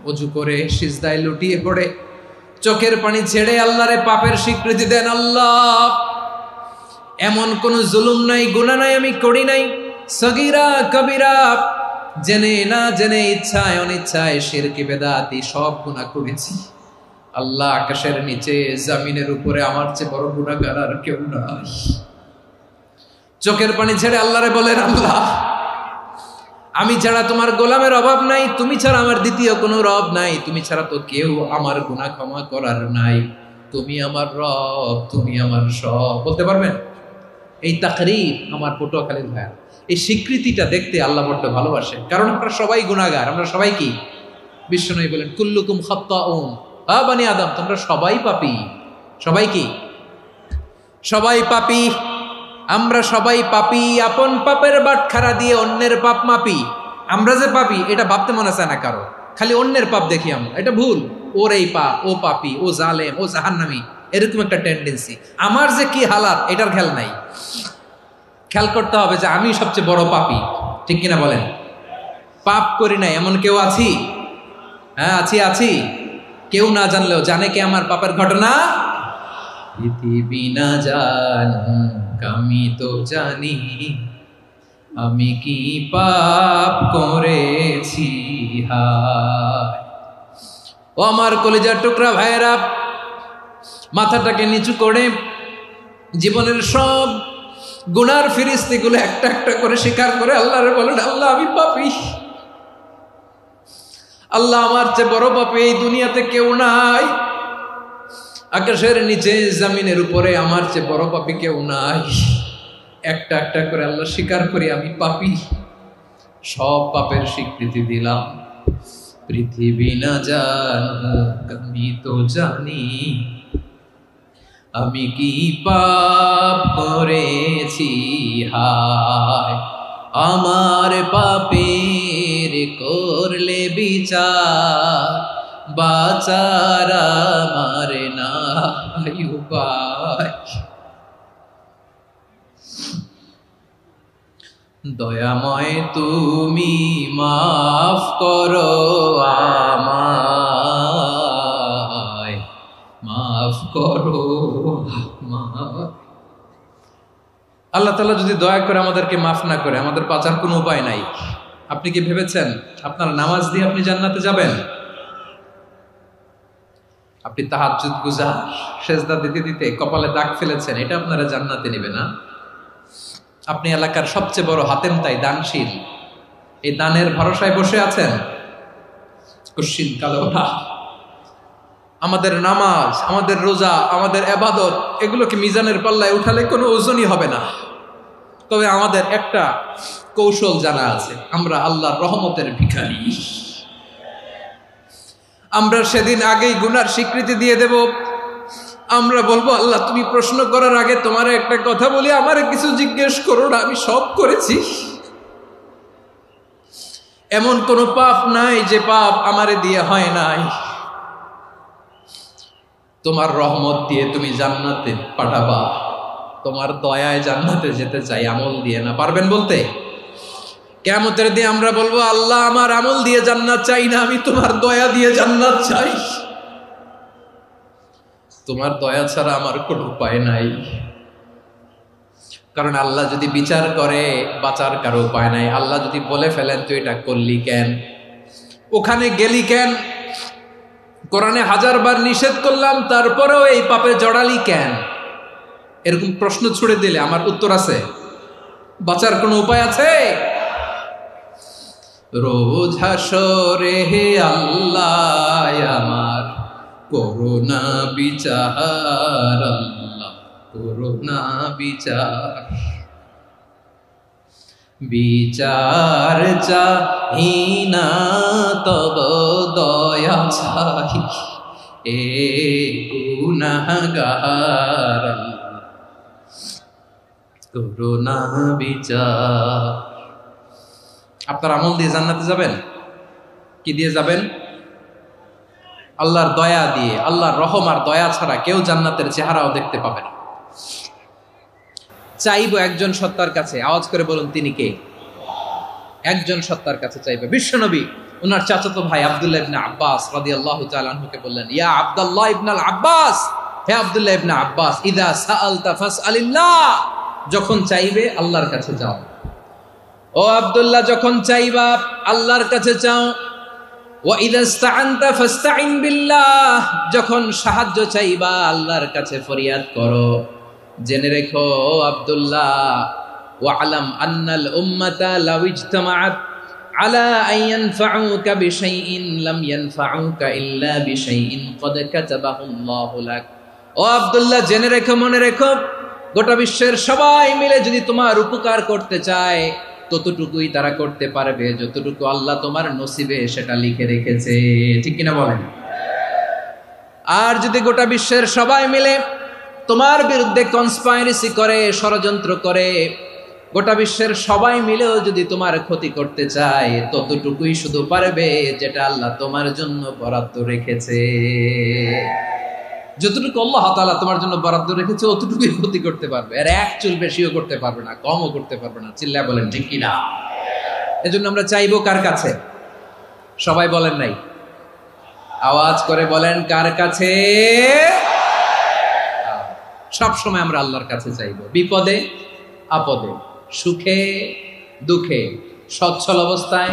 অজু করে সিজদায় লুটিয়ে পড়ে চোখের পানি ছেড়ে আল্লাহরে পাপের স্বীকৃতি দেন। আল্লাহ, এমন কোন জুলুম নাই, গুনাহ নাই আমি করি নাই, সগীরা কবিরা, জেনে না জেনে, ইচ্ছায় অনিচ্ছায়, শিরকি বেদাতি সব গুনাহ করেছি। আল্লাহ, আকাশের নিচে জমিনের উপরে আমার চেয়ে বড় গুনাহগার আর কেউ নাই। চোখের পানি ছেড়ে আল্লাহরে বলেন, আল্লাহ, আমি ছাড়া তোমার গোলামের অভাব নাই, তুমি ছাড়া আমার দ্বিতীয় কোনো রব নাই, তুমি ছাড়া তো কেউ আমার গুনাহ ক্ষমা করার নাই, তুমি আমার রব, তুমি আমার সব। বলতে পারবেন? এই তাকরীর আমার পটুয়াখালীর ভাইয়া, এই স্বীকৃতিটা দেখতে আল্লাহ বড্ড ভালোবাসে, কারণ আমরা সবাই গুনাহগার, আমরা সবাই কি? বিশ্বনবী বলেন, কুল্লুকুম খাত্তাউন, বানি আদম, তোমরা সবাই পাপী। সবাই কি? সবাই পাপী। আমরা সবাই পাপী, আপন পাপের বাটখারা দিয়ে অন্যের পাপ মাপি। আমরা যে পাপী এটা ভাবতে মনে চায় না কারো, খালি অন্যের পাপ দেখি আমরা, এটা ভুল। ওর এই পাপ, ও পাপী, ও জালেম, ও জাহান্নামী, এরকম একটা টেন্ডেন্সি। আমার যে কি হালাত এটার খেয়াল নাই। খেয়াল করতে হবে যে আমি সবচেয়ে বড় পাপী, ঠিক কিনা বলেন? পাপ করি নাই এমন কেউ আছি? হ্যাঁ, আছি। কেউ না জানলেও জানে কে আমার পাপের ঘটনা? পৃথিবী না জানুক আমি তো জানি, আমি কি পাপ করেছি। হায় ও আমার কলিজার টুকরা ভাইয়েরা, মাথাটাকে নিচু করে জীবনের সব গুনার ফিরিস্তিগুলো একটা একটা করে স্বীকার করে আল্লাহরে বলেন, আল্লাহ, আমি পাপী। আল্লাহ, আমার চেয়ে বড় পাপী এই দুনিয়াতে কেউ নাই। আকাশের নিচে জমিনের উপরে আমার চেয়ে বড় পাপী কেউ নাই। একটা একটা করে আল্লাহ স্বীকার করি আমি পাপী। সব পাপের স্বীকৃতি দিলাম। পৃথিবী না জানুক আমি তো জানি, আমি কি পাপ করেছি। হায় আমার পাপের করলে বিচার, বাঁচার আমার নাই উপায়। দয়াময় তুমি মাফ করো আমায়, মাফ করো আমায়। আল্লাহ তাআলা যদি দয়া করে আমাদেরকে মাফ না করে, আমাদের বাঁচার কোনো উপায় নাই। আপনি কি ভেবেছেন আপনার নামাজ দিয়ে আপনি জান্নাতে যাবেন? আপনি তাহাজ্জুদ গুজার, সেজদা দিতে দিতে কপালে দাগ ফেলেছেন, এটা আপনারা জান্নাতে নেবে না। আপনি এলাকার সবচেয়ে বড় হাতেম তাই দানশীল, এই দানের ভরসায় বসে আছেন, কুশ্চিন কালো না। আমাদের নামাজ, আমাদের রোজা, আমাদের ইবাদত, এগুলোকে মিজানের পাল্লায় উঠালে কোনো ওজনই হবে না। তবে আমাদের একটা কৌশল জানা আছে, আমরা আল্লাহর রহমতের ভিখারি। আমরা সেদিন আগেই গুনার স্বীকৃতি দিয়ে দেব। আমরা বলবো, আল্লাহ, তুমি প্রশ্ন করার আগে তোমার একটা কথা বলি, আমারে কিছু জিজ্ঞেস করো না, আমি সব করেছি। এমন কোন পাপ নাই যে পাপ আমারে দিয়ে হয় নাই। তোমার রহমত দিয়ে তুমি জান্নাতে পাঠাবা, তোমার দয়ায় জান্নাতে যেতে চাই, আমল দিয়ে না। পারবেন বলতে? কিয়ামতের দিন আমরা বলবো, আল্লাহ, আমার আমল দিয়ে জান্নাত চাই না, আমি তোমার দয়া দিয়ে জান্নাত চাই। তোমার দয়া ছাড়া আমার কোনো উপায় নাই। কারণ আল্লাহ যদি বিচার করে, বাঁচার কারো উপায় নাই। আল্লাহ যদি বলে ফেলেন তুই এটা করলি কেন, ওখানে গেলি কেন, কোরআনে 1000 বার নিষেধ করলাম তারপরেও এই পাপে জড়ালি কেন, এরকম প্রশ্ন ছুড়ে দিলে আমার উত্তর আছে? বাঁচার কোনো উপায় আছে? রোজ হাসরে হে আল্লাহ আমার করুণা বিচার, আল্লাহ করুণা বিচার। বিচার চাহি না তব দয়া চাহি, এ গুনাহগার, করুণা বিচার। আপনার আমল দিয়ে জান্নাতে যাবেন? কি দিয়ে যাবেন? আল্লাহর দয়া দিয়ে। আল্লাহর রহম আর দয়া ছাড়া কেউ জান্নাতের চেহারাও দেখতে পাবে না। চাইবো একজন সত্তার কাছে, আওয়াজ করে বলুন তিনি কে? একজন সত্তার কাছে চাইবে, বিশ্বনবী ওনার চাচাতো ভাই আব্দুল্লাহ ইবনে আব্বাস রাদিয়াল্লাহু তাআলা আনহুকে বললেন, ইয়া আব্দুল্লাহ ইবনে আব্বাস, হে আব্দুল্লাহ ইবনে আব্বাস, ইদা সাআলতা ফাসআলিল্লাহ, যখন চাইবে আল্লাহর কাছে যাও। ও আব্দুল্লাহ, যখন চাইবা আল্লাহর কাছে চাও। ওয়া ইদা ইসতাআনতা ফাসতাইন বিল্লাহ, যখন সাহায্য চাইবা আল্লাহর কাছে ফরিয়াদ করো। জেনে রেখো ও আব্দুল্লাহ, ওয়া'লাম আন্নাল উম্মাতা লাউ ইজতামাআত আলা আন ইয়ানফাউকা বিশাইইন লাম ইয়ানফাউকা ইল্লা বিশাইইন ক্বাদ কাতাবাহু আল্লাহু লাক। ও আব্দুল্লাহ, জেনে রেখো, মনে রেখো, গোটা বিশ্বের সবাই মিলে যদি তোমার উপকার করতে চায় ততটুকুই তারা করতে পারবে যতটুকু আল্লাহ তোমার নসিবে সেটা লিখে রেখেছে। ঠিক কিনা বলেন? আর যদি গোটা বিশ্বের সবাই মিলে তোমার বিরুদ্ধে কনস্পাইরেসি করে, ষড়যন্ত্র করে, গোটা বিশ্বের সবাই মিলেও যদি তোমার ক্ষতি করতে চায় ততটুকুই শুধু পারবে যেটা আল্লাহ তোমার জন্য বরাদ্দ রেখেছে। যতটুকু আল্লাহ তাআলা তোমার জন্য বরাদ্দ রেখেছে অতটুকুই ক্ষতি করতে পারবে, আর এক চুল বেশিও করতে পারবে না, কমও করতে পারবে না। চিল্লায় বলেন ঠিক কিনা? এজন্য আমরা চাইবো কার কাছে? সবাই বলেন নাই, আওয়াজ করে বলেন কার কাছে? সব সময় আমরা আল্লাহর কাছে চাইবো, বিপদে আপদে, সুখে দুঃখে, সচ্ছল অবস্থায়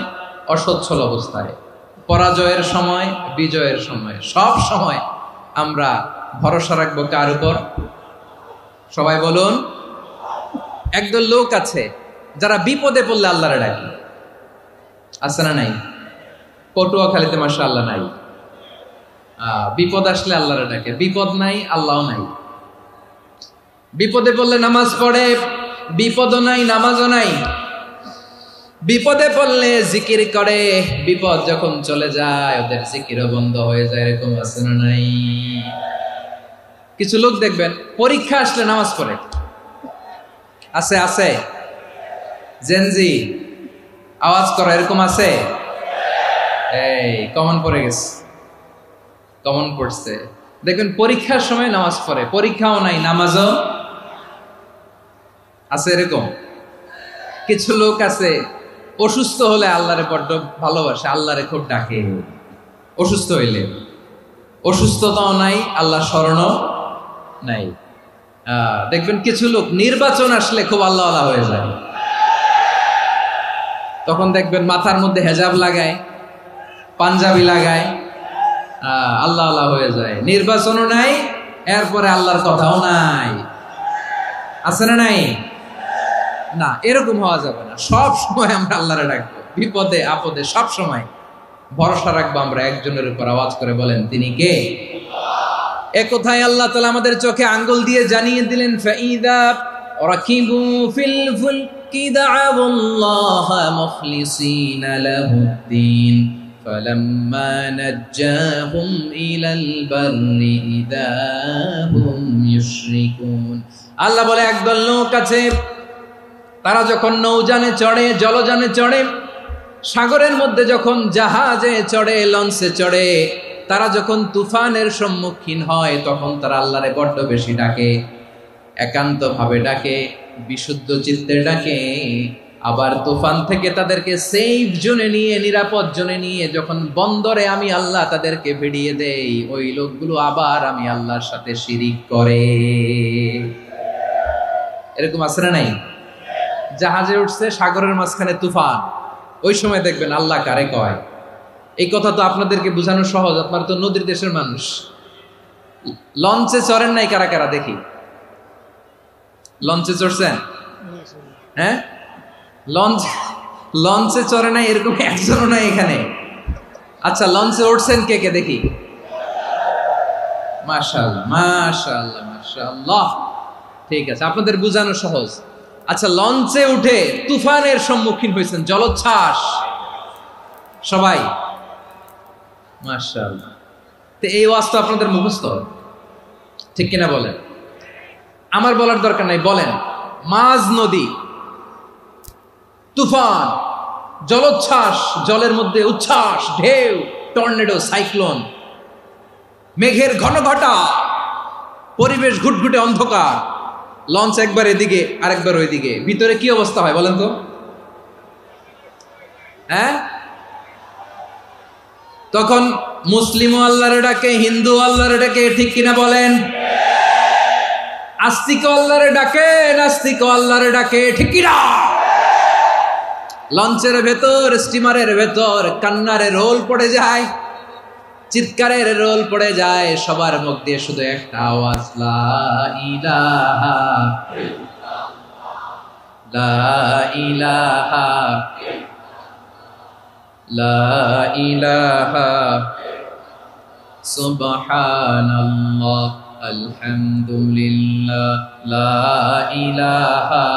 অসচ্ছল অবস্থায়, পরাজয়ের সময় বিজয়ের সময়, সব সময় আমরা ভরসা রাখবো কার উপর? সবাই বলুন। একদল লোক আছে যারা বিপদে পড়লে আল্লাহরে ডাকে, আছে না নাই? পটুয়াখালীতে মাশাআল্লাহ নাই। বিপদ আসলে আল্লাহরে ডাকে, বিপদ নাই আল্লাহও নাই। বিপদে পড়লে নামাজ পড়ে, বিপদও নাই নামাজও নাই। বিপদে পড়লে জিকির করে, বিপদ যখন চলে যায় ওদের জিকিরও বন্ধ হয়ে যায়। এরকম আছে না নাই? কিছু লোক দেখবেন পরীক্ষা আসলে নামাজ পড়ে, আছে আছে। জেনজি আওয়াজ করো, এরকম আছে? এই কমন পড়ে গেছে, কমন পড়ছে। দেখবেন পরীক্ষার সময় নামাজ পড়ে, পরীক্ষাও নাই নামাজও আছে। এরকম কিছু লোক আছে অসুস্থ হলে আল্লাহরে বড্ড ভালোবাসে, আল্লাহরে খুব ডাকে। অসুস্থ হইলে অসুস্থতাও নাই, আল্লাহ স্মরণও নাই। দেখবেন কিছু লোক নির্বাচন আসলে খুব আল্লাহ আল্লাহ হয়ে যায়, তখন দেখবেন মাথার মধ্যে হেজাব লাগায়, পাঞ্জাবি লাগায়, আল্লাহ আল্লাহ হয়ে যায়। নির্বাচনও নাই, এরপরে আল্লাহর কথাও নাই। আছে না নাই? না, এরকম হওয়া যাবে না। সব সময় আমরা আল্লাহরে ডাকবো, বিপদে আপদে সব সময় ভরসা রাখবো আমরা একজনের উপর। আওয়াজ করে বলেন তিনি কে? এ কথায় আল্লাহ তাআলা আমাদের চোখে আঙ্গুল দিয়ে জানিয়ে দিলেন, ফাইদা রাকিবু ফিল ফুলকি দা'আবুল্লাহা মুখলিসিনা লাহুদ্দিন ফালাম্মা নাজ্জাহুম ইলাল বাররি ইযা হুম ইউশরিকুন। আল্লাহ বলে একদল লোক আছে, তারা যখন নৌযানে চড়ে, জলযানে চড়ে, সাগরের মধ্যে যখন জাহাজে চড়ে, লঞ্চে চড়ে, তারা যখন তুফানের সম্মুখীন হয় তখন তারা আল্লাহরে বড্ড বেশি ডাকে, একান্ত ভাবে ডাকে, বিশুদ্ধ চিত্তে ডাকে। আবার তুফান থেকে তাদেরকে সেফ জোনে নিয়ে, নিরাপদ জোনে নিয়ে যখন বন্দরে আমি আল্লাহ তাদেরকে ভিড়িয়ে দেই, ওই লোকগুলো আবার আমি আল্লাহর সাথে শিরিক করে। এরকম আছে না নাই? জাহাজে উঠছে, সাগরের মাঝখানে তুফান, ওই সময় দেখবেন আল্লাহ কারে কয়। এই কথা তো আপনাদেরকে বোঝানো সহজ, আপনারা তো নদীর দেশের মানুষ। লঞ্চে চড়েন নাই কারা কারা? দেখি, লঞ্চে চড়ছেন? হ্যাঁ, লঞ্চে চড়ে নাই এরকম একজনও নাই এখানে। আচ্ছা, লঞ্চে উঠছেন কে কে? দেখি। মাশাআল্লাহ মাশাআল্লাহ মাশাআল্লাহ, ঠিক আছে, আপনাদের বোঝানো সহজ। আচ্ছা, লঞ্চে উঠে তুফানের সম্মুখীন হয়েছেন, জলোচ্ছ্বাস, সবাই? মাশাআল্লাহ। তো এই ওয়াজ তো আপনাদের মুখস্থ, ঠিক কিনা বলেন? আমার বলার দরকার নাই, বলেন। মাঝ নদী, তুফান, জলোচ্ছ্বাস, জলের মধ্যে উচ্ছ্বাস, ঢেউ, টর্নেডো, সাইক্লোন, মেঘের ঘনঘটা, পরিবেশ ঘুটঘুটে অন্ধকার, লঞ্চ একবার এদিকে আরেকবার ওইদিকে, ভিতরে কি অবস্থা হয় বলেন তো? হ্যাঁ, তখন মুসলিমও আল্লাহরে ডাকে, হিন্দু আল্লাহরে ডাকে, ঠিক কিনা বলেন? আস্তিক আল্লাহরে ডাকে, নাস্তিক আল্লাহরে ডাকে, ঠিক কিনা? লঞ্চের ভেতর, স্টিমারের ভেতর কান্নারে রোল পড়ে যায়, চিৎকারের রোল পড়ে যায়, সবার মুখ দিয়ে শুধু একটা আওয়াজ, লা ইলাহা লা ইলাহা লা ইলাহা সুবহানাল্লাহ আলহামদুলিল্লাহ লা ইলাহা।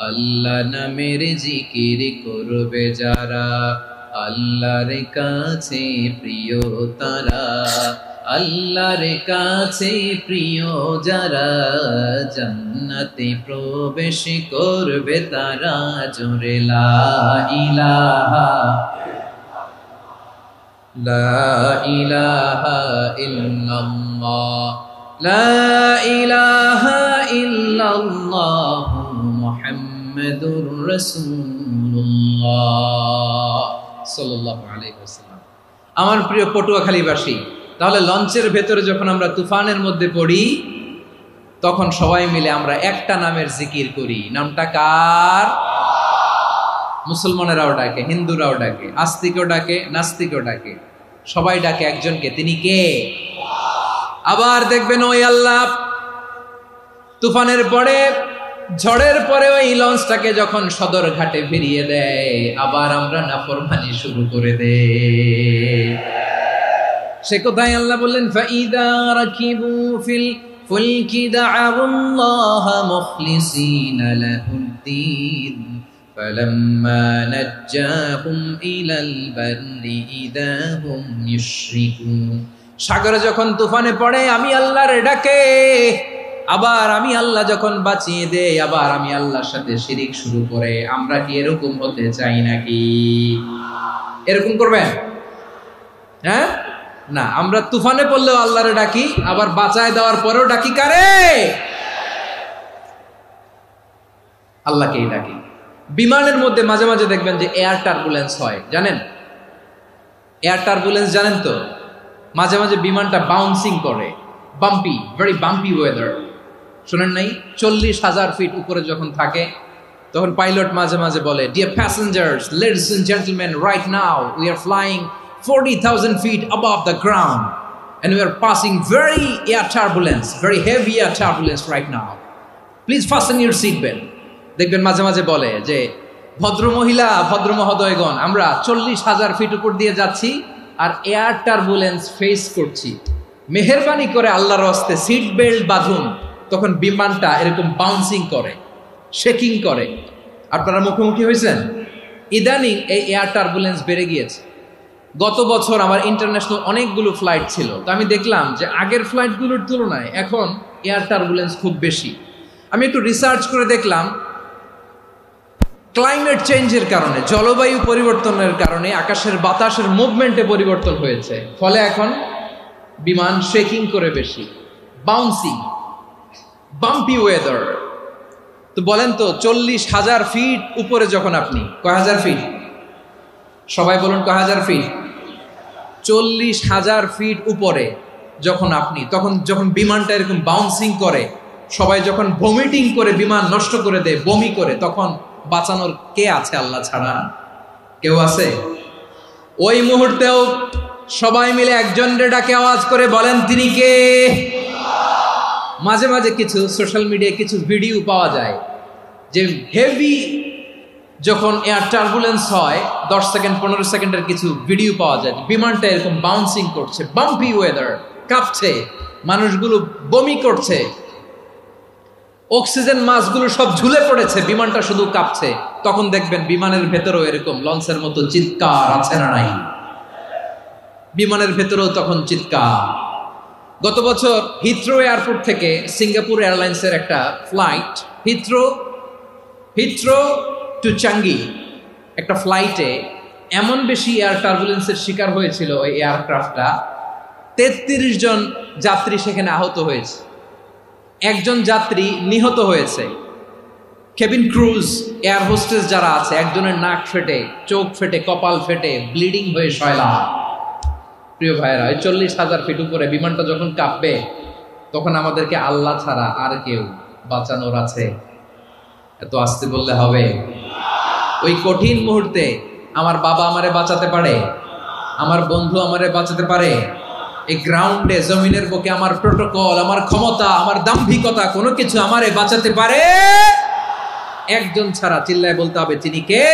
আল্লাহ নামের জিকির করবে যারা, আল্লাহর কাছে প্রিয় তারা, আল্লাহর কাছে প্রিয় যারা, জান্নাতে প্রবেশ করবে তারা, জোরে লা ইলাহা লা ইলাহা ইল্লাল্লাহ লা ইলাহা ইল্লাল্লাহ মুহাম্মাদুর রাসূলুল্লাহ সাল্লাল্লাহু আলাইহি ওয়াসাল্লাম। আমার প্রিয় পটুয়াখালীবাসী, তাহলে লঞ্চের ভেতরে যখন আমরা তুফানের মধ্যে পড়ি, তখন সবাই মিলে আমরা একটা নামের জিকির করি। নামটা কার? মুসলমানেরাও ডাকে, হিন্দুরাও ডাকে, আস্তিকও ডাকে, নাস্তিকও ডাকে, সবাই ডাকে একজনকে। তিনি কে? আবার দেখবেন ওই আল্লাহ তুফানের পরে, ঝড়ের পরে ওই লঞ্চটাকে যখন সদর ঘাটে ফিরিয়ে দেয়, আবার আমরা নাফরমানি শুরু করে দেই। সে কোথায়? আল্লাহ বললেন, ফাইদা রাকিবু ফিল ফুলকি দা'আউল্লাহা মুখলিসিনা লাহুদ্দীন ফালাম্মা নাজ্জাহুম ইলাল বাররি ইযা হুম ইউশরিকুন। সাগরে যখন তুফানে পড়ে আমি আল্লাহর ডাকে, আবার আমি আল্লাহ যখন বাঁচিয়ে দেই, আবার আমি আল্লাহর সাথে শিরিক শুরু করে। আমরা কি এরকম হতে চাই নাকি? এরকম করবেন? হ্যাঁ না, আমরা তুফানে পড়লেও আল্লাহরে ডাকি, আবার বাঁচায় দেওয়ার পরেও ডাকি কারে? আল্লাহকেই ডাকি। বিমানের মধ্যে মাঝে মাঝে দেখবেন যে এয়ার টার্বুলেন্স হয়, জানেন? এয়ার টার্বুলেন্স জানেন তো? মাঝে মাঝে বিমানটা বাউন্সিং করে, বাম্পি, ভেরি বাম্পি ওয়েদার। শোনেন নাই? 40,000 ফিট উপরে যখন থাকে, তখন পাইলট মাঝে মাঝে বলে, dear passengers, ladies and gentleman, right now we are flying 40,000 feet above the ground and we are passing very air turbulence, very heavy air turbulence right now. Please fasten your seat belt. দেখবেন মাঝে মাঝে বলে যে, ভদ্র মহিলা, ভদ্র মহোদয়গণ, আমরা 40,000 ফিট উপর দিয়ে যাচ্ছি আর এয়ার টার্বুলেন্স ফেস করছি, মেহেরবানি করে আল্লাহর হস্তে সিট বেল্ট বাঁধুন। তখন বিমানটা এরকম বাউন্সিং করে, শেকিং করে। আপনারা মুখোমুখি হয়েছেন? ইদানিং এই এয়ার টার্বুলেন্স বেড়ে গিয়েছে। গত বছর আমার ইন্টারন্যাশনাল অনেকগুলো ফ্লাইট ছিল, তো আমি দেখলাম যে আগের ফ্লাইটগুলোর তুলনায় এখন এয়ার টার্বুলেন্স খুব বেশি। আমি একটু রিসার্চ করে দেখলাম, ক্লাইমেট চেঞ্জের কারণে, জলবায়ু পরিবর্তনের কারণে আকাশের বাতাসের মুভমেন্টে পরিবর্তন হয়েছে, ফলে এখন বিমান শেকিং করে বেশি, বাউন্সিং, বাম্পি ওয়েদার। তো বলেন তো, 40,000 ফিট উপরে যখন আপনি, কয় হাজার ফিট? সবাই বলুন, কয় হাজার ফিট? 40,000 ফিট উপরে যখন আপনি, তখন যখন বিমানটা এরকম বাউন্সিং করে, সবাই যখন ভমিটিং করে বিমান নষ্ট করে দেয়, বমি করে, তখন বাঁচানোর কে আছে আল্লাহ ছাড়া? কেউ আছে? ওই মুহূর্তেও সবাই মিলে একজনের ডাকে আওয়াজ করে বলেন, তিনি কে? মাঝে মাঝে কিছু সোশ্যাল মিডিয়ায় কিছু ভিডিও পাওয়া যায় যে হেভি যখন এয়ার টার্বুলেন্স হয়, 10 সেকেন্ড 15 সেকেন্ডের কিছু ভিডিও পাওয়া যায়, বিমানটা এরকম বাউন্সিং করছে, বাম্পি ওয়েদার, কাঁপছে, মানুষগুলো বমি করছে, অক্সিজেন মাস্কগুলো সব ঝুলে পড়েছে, বিমানটা শুধু কাঁপছে। তখন দেখবেন বিমানের ভেতরেও এরকম লঞ্চের মতো চিৎকার আছে না নাই? বিমানের ভেতরেও তখন চিৎকার। গত বছর হিথ্রো এয়ারপোর্ট থেকে সিঙ্গাপুর এয়ারলাইন্সের একটা ফ্লাইট, হিথ্রো টু চাঙ্গি, একটা ফ্লাইটে এমন বেশি এয়ার টার্বুলেন্সের শিকার হয়েছিল ওই এয়ারক্রাফটটা, 33 জন যাত্রী সেখানে আহত হয়েছে, একজন যাত্রী নিহত হয়েছে। কেবিন ক্রুজ, এয়ার হোস্টেস যারা আছে, একজনের নাক ফেটে, চোখ ফেটে, কপাল ফেটে, ব্লিডিং হয়ে শয়লা। প্রিয় ভাইয়েরা, ওই 40,000 ফিট উপরে বিমানটা যখন কাঁপবে, তখন আমাদেরকে আল্লাহ ছাড়া আর কেউ বাঁচানোর আছে? এত আস্তে বললে হবে? ওই কঠিন মুহূর্তে আমার বাবা আমারে বাঁচাতে পারে, আমার বন্ধু আমারে বাঁচাতে পারে। এই গ্রাউন্ডে, জমিনের বুকে আমার প্রোটোকল, আমার ক্ষমতা, আমার দাম্ভিকতা, কোনো কিছু আমারে বাঁচাতে পারে? একজন ছাড়া। চিল্লায় বলতে হবে, তিনি কে?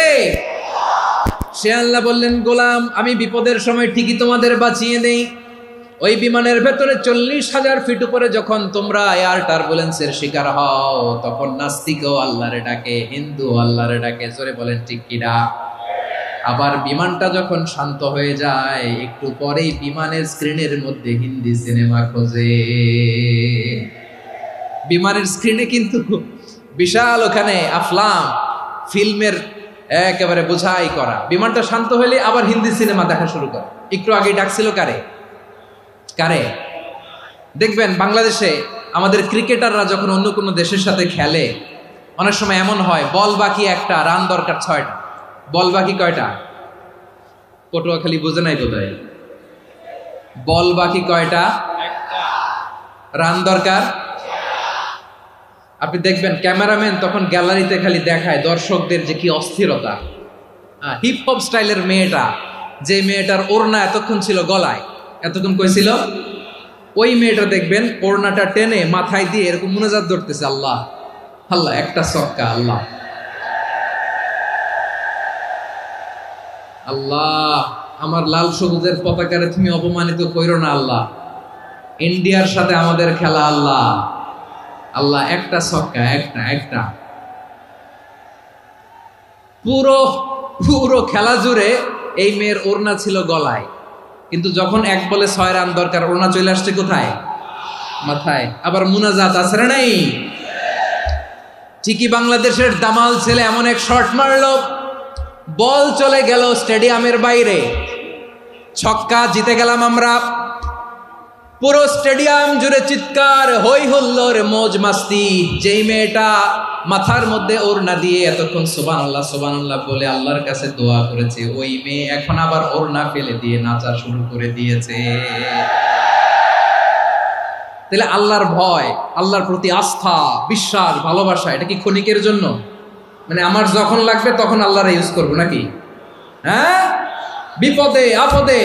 সে আল্লাহ বললেন, গোলাম, আমি বিপদের সময় ঠিকই তোমাদের বাঁচিয়ে দেই। ওই বিমানের ভেতরে 40,000 ফিট উপরে যখন তোমরা এয়ার টার্বুলেন্সের শিকার হও, তখন নাস্তিকও আল্লাহরে ডাকে, হিন্দু আল্লাহরে ডাকে। জোরে বলেন ঠিক কিনা? আবার বিমানটা যখন শান্ত হয়ে যায়, একটু পরেই বিমানের স্ক্রিনের মধ্যে হিন্দি সিনেমা খোঁজে। বিমানের স্ক্রিনে কিন্তু বিশাল ওখানে আফলাম ফিল্মের একেবারে বোঝাই করা। বিমানটা শান্ত হলে আবার হিন্দি সিনেমা দেখা শুরু করে। একটু আগে ডাকছিল কারে? কারে? দেখবেন বাংলাদেশে আমাদের ক্রিকেটাররা যখন অন্য কোনো দেশের সাথে খেলে, অনেক সময় এমন হয়, বল বাকি একটা, রান দরকার 6টা। বল বাকি কয়টা? পটুয়াখালী বুঝে নাই বোধহয়। বল বাকি কয়টা? রান দরকার। আপনি দেখবেন ক্যামেরাম্যান তখন গ্যালারিতে খালি দেখায় দর্শকদের যে কি অস্থিরতা। হিপ হপ স্টাইলের মেয়েটা, যে মেয়েটার ওড়না এতক্ষণ ছিল গলায়, এতক্ষণ কইছিল, ওই মেয়েটা দেখবেন ওড়নাটা টেনে মাথায় দিয়ে এরকম মুনাজাত ধরতেছে, আল্লাহ আল্লাহ, একটা ছক্কা, আল্লাহ আল্লাহ, আমার লাল সবুজের পতাকারে তুমি অপমানিত কইরো না আল্লাহ, ইন্ডিয়ার সাথে আমাদের খেলা, আল্লাহ আল্লাহ, একটা ছক্কা, একটা। পুরো পুরো খেলা জুড়ে এই মেয়ের ওড়না ছিল গলায়, কিন্তু যখন 1 বলে 6 রান দরকার, ওড়না চলে আসছে কোথায়? মাথায়। আবার মুনাজাত আছে না নাই? ঠিকই বাংলাদেশের দামাল ছেলে এমন এক শট মারলো, বল চলে গেল স্টেডিয়ামের বাইরে, ছক্কা, জিতে গেলাম আমরা। পুরো স্টেডিয়াম জুড়ে চিৎকার, হই হুল্লোড়, মৌজ মাস্তি। যেই মেয়েটা মাথার মধ্যে ওড়না দিয়ে এতক্ষণ সুবহানাল্লাহ সুবহানাল্লাহ বলে আল্লাহর কাছে দোয়া করেছে, ওই মেয়ে এখন আবার ওড়না ফেলে দিয়ে নাচা শুরু করে দিয়েছে। তাহলে আল্লাহর ভয়, আল্লাহর প্রতি আস্থা, বিশ্বাস, ভালোবাসা, এটা কি ক্ষণিকের জন্য? মানে আমার যখন লাগবে তখন আল্লাহর ইউজ করবো নাকি? হ্যাঁ, বিপদে আপদে,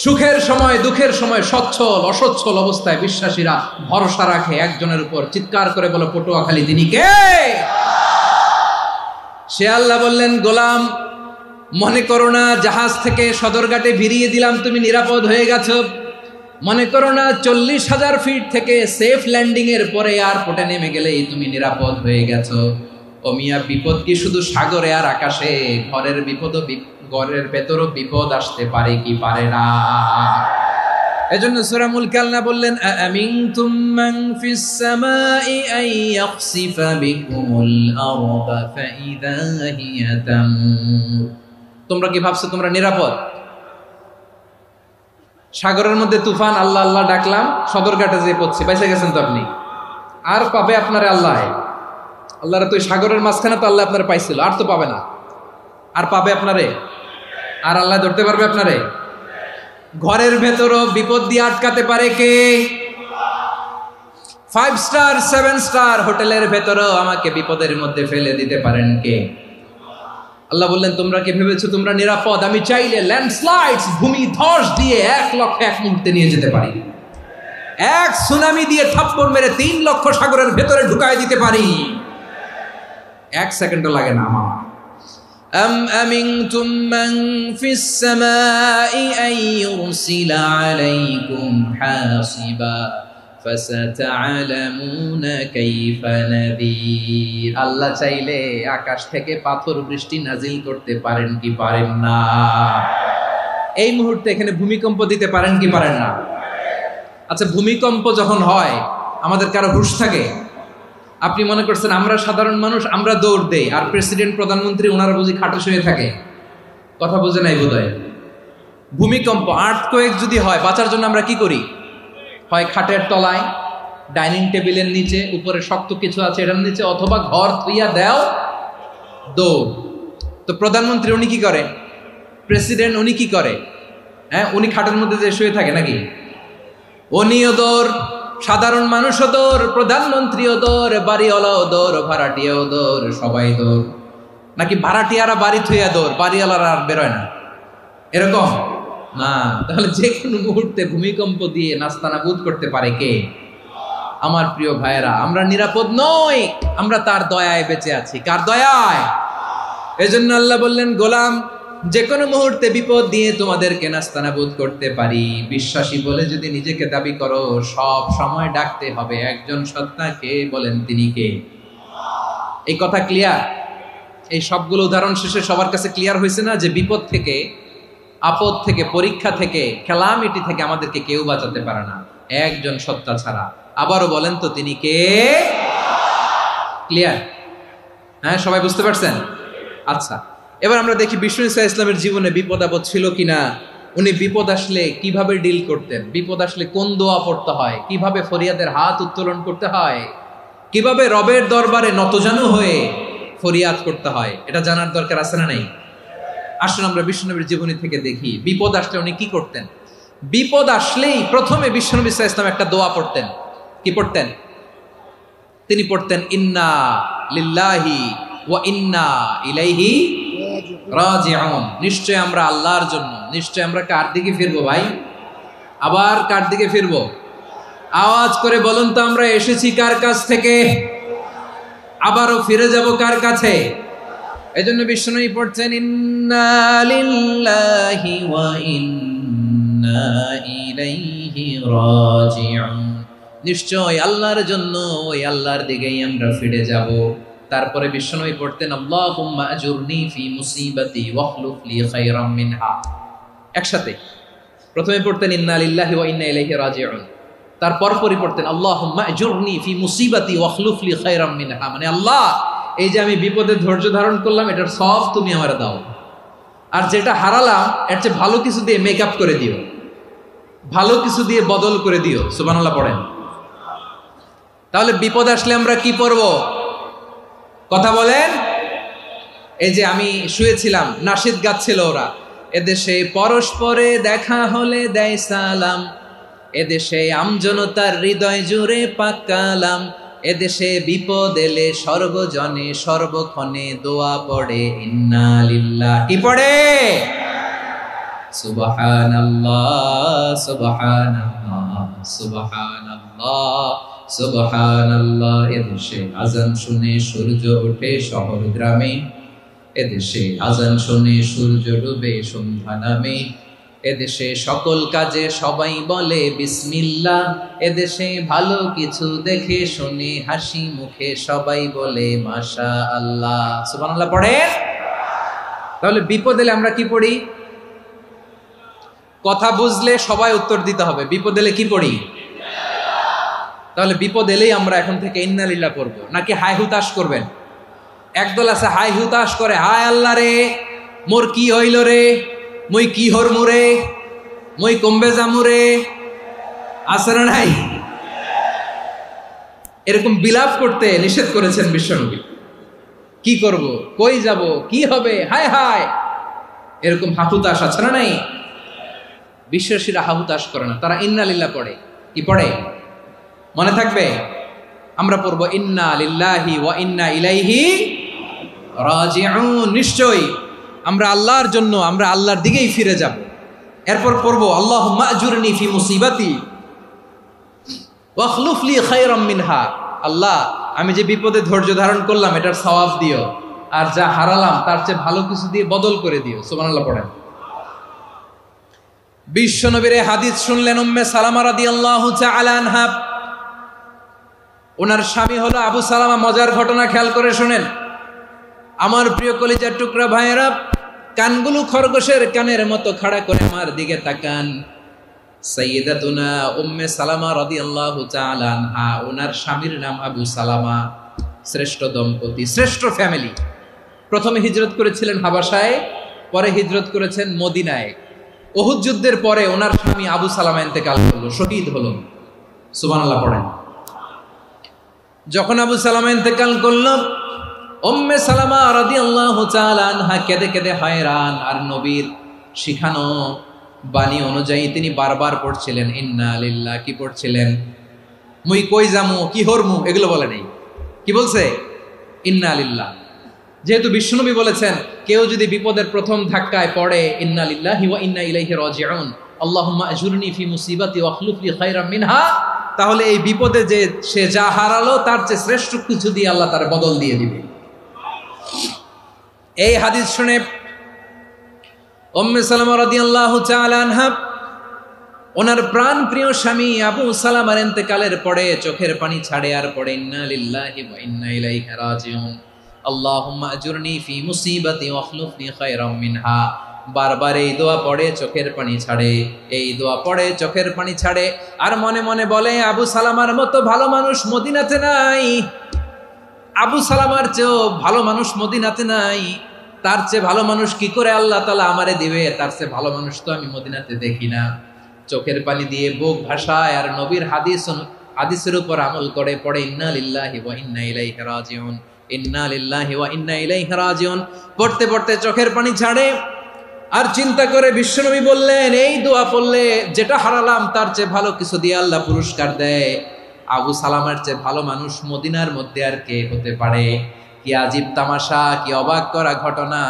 সুখের সময় দুঃখের সময়, সচ্ছল অসচ্ছল অবস্থায় বিশ্বাসীরা ভরসা রাখে একজনের উপর। চিৎকার করে বলো, পটুয়াখালী তিনি কে? সে আল্লাহ বললেন, গোলাম, মনে করো না জাহাজ থেকে সদরঘাটে ভিড়িয়ে দিলাম, তুমি নিরাপদ হয়ে গেছো। মনে করো না 40,000 ফিট থেকে সেফ ল্যান্ডিং এর পরে এয়ারপোর্টে নেমে গেলেই তুমি নিরাপদ হয়ে গেছো। ও মিয়া, বিপদ কি শুধু সাগরে আর আকাশে? ঘরের ভেতরও বিপদ আসতে পারে কি পারে না? এজন্য সূরা মুলক আল্লাহ বললেন, আমিনতুম মান ফিস সামাই আন ইয়াখসিফা বিকুমুল আরদা ফাইদা হিয়া তামুর। তোমরা কি ভাবছো তোমরা নিরাপদ? সাগরের মধ্যে তুফান, আল্লাহ আল্লাহ ডাকলাম, সদরঘাটে যেয়ে পড়ছে, বাইসে গেছেন তো আপনি। আর পাবে আপনারে আল্লাহ? আল্লাহর তো সাগরের মাঝখানে তো আল্লাহ আপনারে পাইছিল, আর তো পাবে না। আর পাবে আপনারে? আর আল্লাহ ধরতে পারবে আপনারে? ঘরের ভেতরও বিপদ দিয়ে আটকাতে পারে কে? 5 স্টার 7 স্টার হোটেলের ভেতরও আমাকে বিপদের মধ্যে ফেলে দিতে পারেন কে? আল্লাহ বললেন, তোমরা কি ভেবেছো তোমরা নিরাপদ? আমি চাইলে ল্যান্ডস্লাইডস, ভূমি ধস দিয়ে 1 লক্ষ 1 মুহূর্তে নিয়ে যেতে পারি। 1 সুনামি দিয়ে থাপ্পড় মেরে 3 লক্ষ সাগরের ভেতরে ঢুকায় দিতে পারি। 1 সেকেন্ডও লাগে না আমার। أم أمنتم من في السماء أن يرسل عليكم حاصبا فستعلمون كيف نذير। আল্লাহ চাইলে আকাশ থেকে পাথর বৃষ্টি নাজিল করতে পারেন কি পারেন না? এই মুহূর্তে এখানে ভূমিকম্প দিতে পারেন কি পারেন না? আচ্ছা, ভূমিকম্প যখন হয় আমাদের কারো হুঁশ থাকে? আপনি মনে করছেন আমরা সাধারণ মানুষ, আমরা দৌড় দেই, আর প্রেসিডেন্ট প্রধানমন্ত্রী ওনারা বুঝি খাটে শুয়ে থাকে? কথা বুঝে নাই বোধহয়। ভূমিকম্প, আর্থকোয়েক যদি হয়, বাঁচার জন্য আমরা কি করি? হয় খাটের তলায়, ডাইনিং টেবিলের নিচে, উপরে শক্ত কিছু আছে এটার নিচে, অথবা ঘর থুইয়া দেও দৌড়। তো প্রধানমন্ত্রী উনি কি করে, প্রেসিডেন্ট উনি কি করে? হ্যাঁ, উনি খাটের মধ্যে যে শুয়ে থাকে নাকি? উনিও দৌড়, সাধারণ মানুষও দৌড়, প্রধানমন্ত্রীও দৌড়, বাড়িওয়ালাও দৌড়, ভাড়াটিয়াও দৌড়, সবাই দৌড়। নাকি ভাড়াটিয়ারা বাড়ি থুইয়া দৌড়, বাড়িওয়ালারা আর বেরোয় না, এরকম না? তাহলে যে কোনো মুহূর্তে ভূমিকম্প দিয়ে নাস্তানাবুদ করতে পারে কে? আমার প্রিয় ভাইয়েরা, আমরা নিরাপদ নই, আমরা তার দয়ায় বেঁচে আছি। কার দয়ায়? এজন্য আল্লাহ বললেন, গোলাম যে কোনো মুহূর্তে বিপদ দিয়ে তোমাদেরকে নাস্তানাবুদ করতে পারি। বিশ্বাসী বলে যদি নিজেকে দাবি করো, সব সময় ডাকতে হবে একজন সত্তাকে। বলেন তিনি কে? এই কথা ক্লিয়ার? এই সবগুলো উদাহরণ শেষে সবার কাছে ক্লিয়ার হয়েছে না যে বিপদ থেকে, আপদ থেকে, পরীক্ষা থেকে, ক্যালামিটি থেকে আমাদেরকে কেউ বাঁচাতে পারে না একজন সত্তা ছাড়া। আবারও বলেন তো তিনি কে? ক্লিয়ার? হ্যাঁ, সবাই বুঝতে পারছেন? আচ্ছা, এবার আমরা দেখি বিষ্ণু ইসা ইসলামের জীবনে বিপদ আপদ ছিল কিনা। উনি বিপদ আসলে কিভাবে ডিল করতেন, বিপদ আসলে কোন দোয়া পড়তে হয়, কিভাবে ফরিয়াদের হাত উত্তোলন করতে হয়, কিভাবে রবের দরবারে নতজানু হয়ে ফরিয়াদ করতে হয়, এটা জানার দরকার আছে না নাই? আসুন আমরা বিষ্ণুনবীর জীবনী থেকে দেখি বিপদ আসলে উনি কি করতেন। বিপদ আসলেই প্রথমে বিষ্ণুনবী সাল্লাল্লাহু আলাইহি ওয়াসাল্লাম একটা দোয়া পড়তেন। কি পড়তেন? তিনি পড়তেন ইন্না লিল্লাহি ওয়া ইন্না ইলাইহি রাজিউন। নিশ্চয় আমরা আল্লাহর জন্য, নিশ্চয় আমরা কার দিকে ফিরবো ভাই? আবার কার দিকে ফিরবো? আওয়াজ করে বলুন তো, আমরা এসেছি কার কাছ থেকে, আবারও ফিরে যাব কার কাছে? এজন্য বিষ্ণুই পড়ছেন ইন্না লিল্লাহি ওয়া ইন্না ইলাইহি রাজিউন। নিশ্চয় আল্লাহর জন্য, ওই আল্লাহর দিকেই আমরা ফিরে যাব। তারপরে বিষ্ণুই পড়তেন আল্লাহুম্মা আজুরনি ফি মুসিবাতি ওয়াখলুফ লি খায়রাম মিনহা। একসাথে প্রথমে পড়তেন ইন্না লিল্লাহি ওয়া ইন্না ইলাইহি রাজিউন, তারপর পড়তেন আল্লাহুম্মা আজুরনি ফি মুসিবাতি ওয়াখলুফ লি খায়রাম মিনহা। মানে আল্লাহ, এই যে আমি বিপদে ধৈর্য ধারণ করলাম, এটার সব তুমি আমারে দাও, আর যেটা হারালাম এর চেয়ে ভালো কিছু দিয়ে মেকআপ করে দিও, ভালো কিছু দিয়ে বদল করে দিও। সুবহানাল্লাহ পড়েন। তাহলে বিপদ আসলে আমরা কি পড়ব? কথা বলেন। এই যে আমি শুয়েছিলাম, নাশিদ গাচ্ছিল ওরা, এদেশে পরস্পরে দেখা হলে দেয় সালাম, এদেশে আমজনতার হৃদয় জুড়ে পাকালাম, এদেশে বিপদ এলে সর্বজনে সর্বক্ষণে দোয়া পড়ে ইন্না লিল্লাহ। কি পড়ে? সুবহানাল্লাহ সুবহানাল্লাহ সুবহানাল্লাহ সুবহানাল্লাহ। এদেশে আজান শুনে সূর্য ওঠে শহর গ্রামে, এদেশে আজান শুনে সূর্য ডুবে সন্ধ্যা নামে, এদেশে সকল কাজে সবাই বলে বিসমিল্লাহ, এদেশে ভালো কিছু দেখে শুনে হাসি মুখে সবাই বলে মাশাআল্লাহ। সুবহানাল্লাহ পড়েন। তাহলে বিপদ এলে আমরা কি পড়ি? কথা বুঝলে সবাই উত্তর দিতে হবে, বিপদ এলে কি পড়ি? তাহলে বিপদ এলেই আমরা এখন থেকে ইন্না লিল্লাহ পড়বো, নাকি হাই হুতাশ করবেন? একদল আছে হাই হুতাশ করে, হায় আল্লাহ রে মোর কি হইল রে, মই কি হরমু রে, মই কমবে জামু রে, আছে না নাই? এরকম বিলাপ করতে নিষেধ করেছেন বিশ্বনবী। কি করব, কই যাব, কি হবে, হায় হায়, এরকম হাহুতাশ আছে না নাই? বিশ্বাসীরা হাহুতাশ করে না, তারা ইন্না লিল্লাহ পড়ে। কি পড়ে মনে থাকবে? আমরা পড়বো ইন্না লিল্লাহি ওয়া ইন্না ইলাইহি রাজিউন। নিশ্চয়ই আমরা আল্লাহর জন্য, আমরা আল্লাহর দিকেই ফিরে যাব। এরপর পড়বো আল্লাহুম্মা আজুরনি ফি মুসিবাতি ওয়াখলুফ লি খায়রাম মিনহা। আল্লাহ, আমি যে বিপদে ধৈর্য ধারণ করলাম এটার সওয়াব দিও, আর যা হারালাম তার চেয়ে ভালো কিছু দিয়ে বদল করে দিও। সুবহানাল্লাহ পড়েন। বিশ্বনবীর হাদিস শুনলেন উম্মে সালামা রাদিয়াল্লাহু তাআলা আনহা। ওনার স্বামী হলো আবু সালামা। মজার ঘটনা খেয়াল করে শুনেন আমার প্রিয় কলিজার টুকরা ভাইয়েরা। কানগুলো খরগোশের কানের মতো খাড়া করে আমার দিকে তাকান। সাইয়্যিদাতুনা উম্মে সালামা রাদিয়াল্লাহু তাআলা আনহা, ওনার স্বামীর নাম আবু সালামা। শ্রেষ্ঠ দম্পতি, শ্রেষ্ঠ ফ্যামিলি। প্রথমে হিজরত করেছিলেন হাবাসায়, পরে হিজরত করেছেন মদিনায়। উহুদ যুদ্ধের পরে ওনার স্বামী আবু সালামা ইন্তেকাল করলো, শহীদ হলো। সুবহানাল্লাহ পড়েন। যখন আবু সালামা ইন্তেকাল করল, উম্মে সালামা রাদিয়াল্লাহু তাআলা আনহা কেঁদে কেঁদে হয়রান। আর নবীর শিখানো বাণী অনুযায়ী তিনি বারবার পড়ছিলেন ইন্না লিল্লাহ। কি পড়ছিলেন? মুই কই যামু, কি হরমু, এগুলো বলে নেই। কি বলছে? ইন্না লিল্লাহ। যেহেতু বিশ্বনবী বলেছেন কেউ যদি বিপদের প্রথম ধাক্কায় পড়ে ইন্না লিল্লাহি ওয়া ইন্না ইলাইহি রাজিউন, আল্লাহুম্মা আজুরনি ফি মুসিবাতি ওয়া আখলুফ লি খায়রাম মিনহা, তাহলে এই বিপদে যে সে যা হারালো তার চেয়ে শ্রেষ্ঠ কিছু দিয়ে আল্লাহ তার বদল দিয়ে দিবে। এই হাদিস শুনে উম্মে সালামা রাদিয়াল্লাহু তাআলা আনহা ওনার প্রাণ প্রিয় স্বামী আবু সালামার ইন্তেকালের পরে চোখের পানি ছাড়ে আর পড়ে ইন্না লিল্লাহি ওয়া ইন্না ইলাইহি রাজিউন, আল্লাহুম্মা আজুরনি ফি মুসিবাতি ওয়া আখলুফনি খায়রাম মিনহা। বারবার এই দোয়া পড়ে চোখের পানি ছাড়ে, এই দোয়া পড়ে চোখের পানি ছাড়ে, আর মনে মনে বলে আবু সালামার মতো ভালো মানুষ মদিনাতে নাই, আবু সালামার চেয়েও ভালো মানুষ মদিনাতে নাই, তার চেয়ে ভালো মানুষ কি করে আল্লাহ তাআলা আমারে দিবে, তার চেয়ে ভালো মানুষ তো আমি মদিনাতে দেখি না। চোখের পানি দিয়ে বুক ভাসায় আর নবীর হাদিসের উপর আমল করে পড়ে ইন্না লিল্লাহি ওয়া ইন্না ইলাইহি রাজিউন, ইন্না লিল্লাহি ওয়া ইন্না ইলাইহি রাজিউন। পড়তে পড়তে চোখের পানি ছাড়ে আর চিন্তা করে বিশ্বনবী বললেন এই দোয়া পড়লে যেটা হারালাম তার চেয়ে ভালো কিছু দিয়ে আল্লাহ পুরস্কার দেয়। আবু সালামার চেয়ে ভালো মানুষ মদিনার মধ্যে আর কে হতে পারে? কি আজীব তামাশা, কি অবাক করা ঘটনা।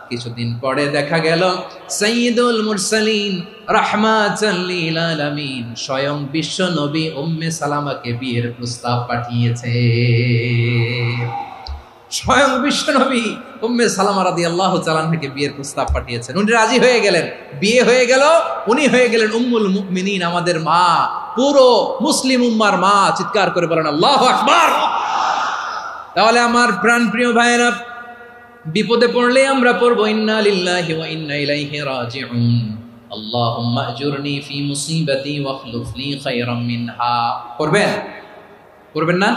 কিছুদিন পরে দেখা গেল সাইয়্যিদুল মুরসালিন রাহমাতাল লিল আলামিন স্বয়ং বিশ্ব নবী উম্মে সালামাকে বিয়ের প্রস্তাব পাঠিয়েছে। স্বয়ং বিশ্ব নবী উম্মে সালামা রাদিয়াল্লাহু তাআলা আনহাকে বিয়ের প্রস্তাব পাঠিয়েছেন। উনি রাজি হয়ে গেলেন, বিয়ে হয়ে গেল, উনি হয়ে গেলেন উম্মুল মুমিনিন, আমাদের মা, পুরো মুসলিম উম্মার মা। চিৎকার করে বলেন আল্লাহু আকবার। তাহলে আমার প্রাণপ্রিয় ভাইয়েরা, বিপদে পড়লে আমরা পড়বো ইন্না লিল্লাহি ওয়া ইন্না ইলাইহি রাজিউন, আল্লাহুম্মা আজুরনি ফি মুসিবাতি ওয়া আখলুফ লি খায়রাম মিনহা। পড়বেন? পড়বেন না?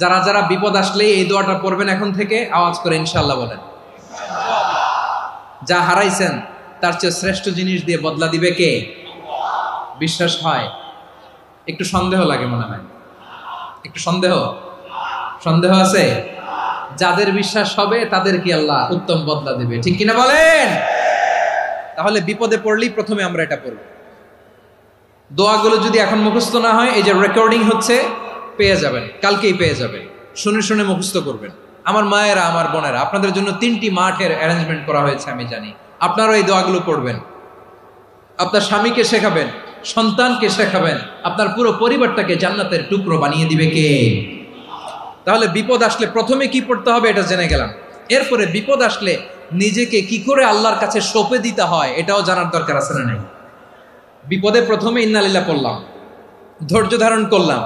যারা যারা বিপদ আসলে এই দোয়াটা পড়বেন এখন থেকে আওয়াজ করে ইনশাআল্লাহ বলেন। যা হারাইছেন তার চেয়ে শ্রেষ্ঠ জিনিস দিয়ে বদলা দিবে কে? বিশ্বাস হয়? একটু সন্দেহ লাগে মনে হয়, একটু সন্দেহ আছে? যাদের বিশ্বাস হবে তাদের কি আল্লাহ উত্তম বদলা দিবে, ঠিক কিনা বলেন? তাহলে বিপদে পড়লেই প্রথমে আমরা এটা পড়ব। দোয়াগুলো যদি এখন মুখস্থ না হয়, এই যে রেকর্ডিং হচ্ছে, পেয়ে যাবেন, কালকেই পেয়ে যাবেন। শুনে শুনে মুখস্থ করবেন। আমার মায়েরা, আমার বোনেরা, আপনাদের জন্য 3টি মাঠের অ্যারেঞ্জমেন্ট করা হয়েছে, আমি জানি। আপনারাও এই দোয়াগুলো পড়বেন, আপনার স্বামীকে শেখাবেন, সন্তানকে শেখাবেন, আপনার পুরো পরিবারটাকে জান্নাতের টুকরো বানিয়ে দিবে কে? তাহলে বিপদ আসলে প্রথমে কি পড়তে হবে এটা জেনে গেলাম। এরপরে বিপদ আসলে নিজেকে কি করে আল্লাহর কাছে সঁপে দিতে হয় এটাও জানার দরকার আছে না নাই? বিপদে প্রথমে ইন্না লিল্লাহ পড়লাম, ধৈর্য ধারণ করলাম,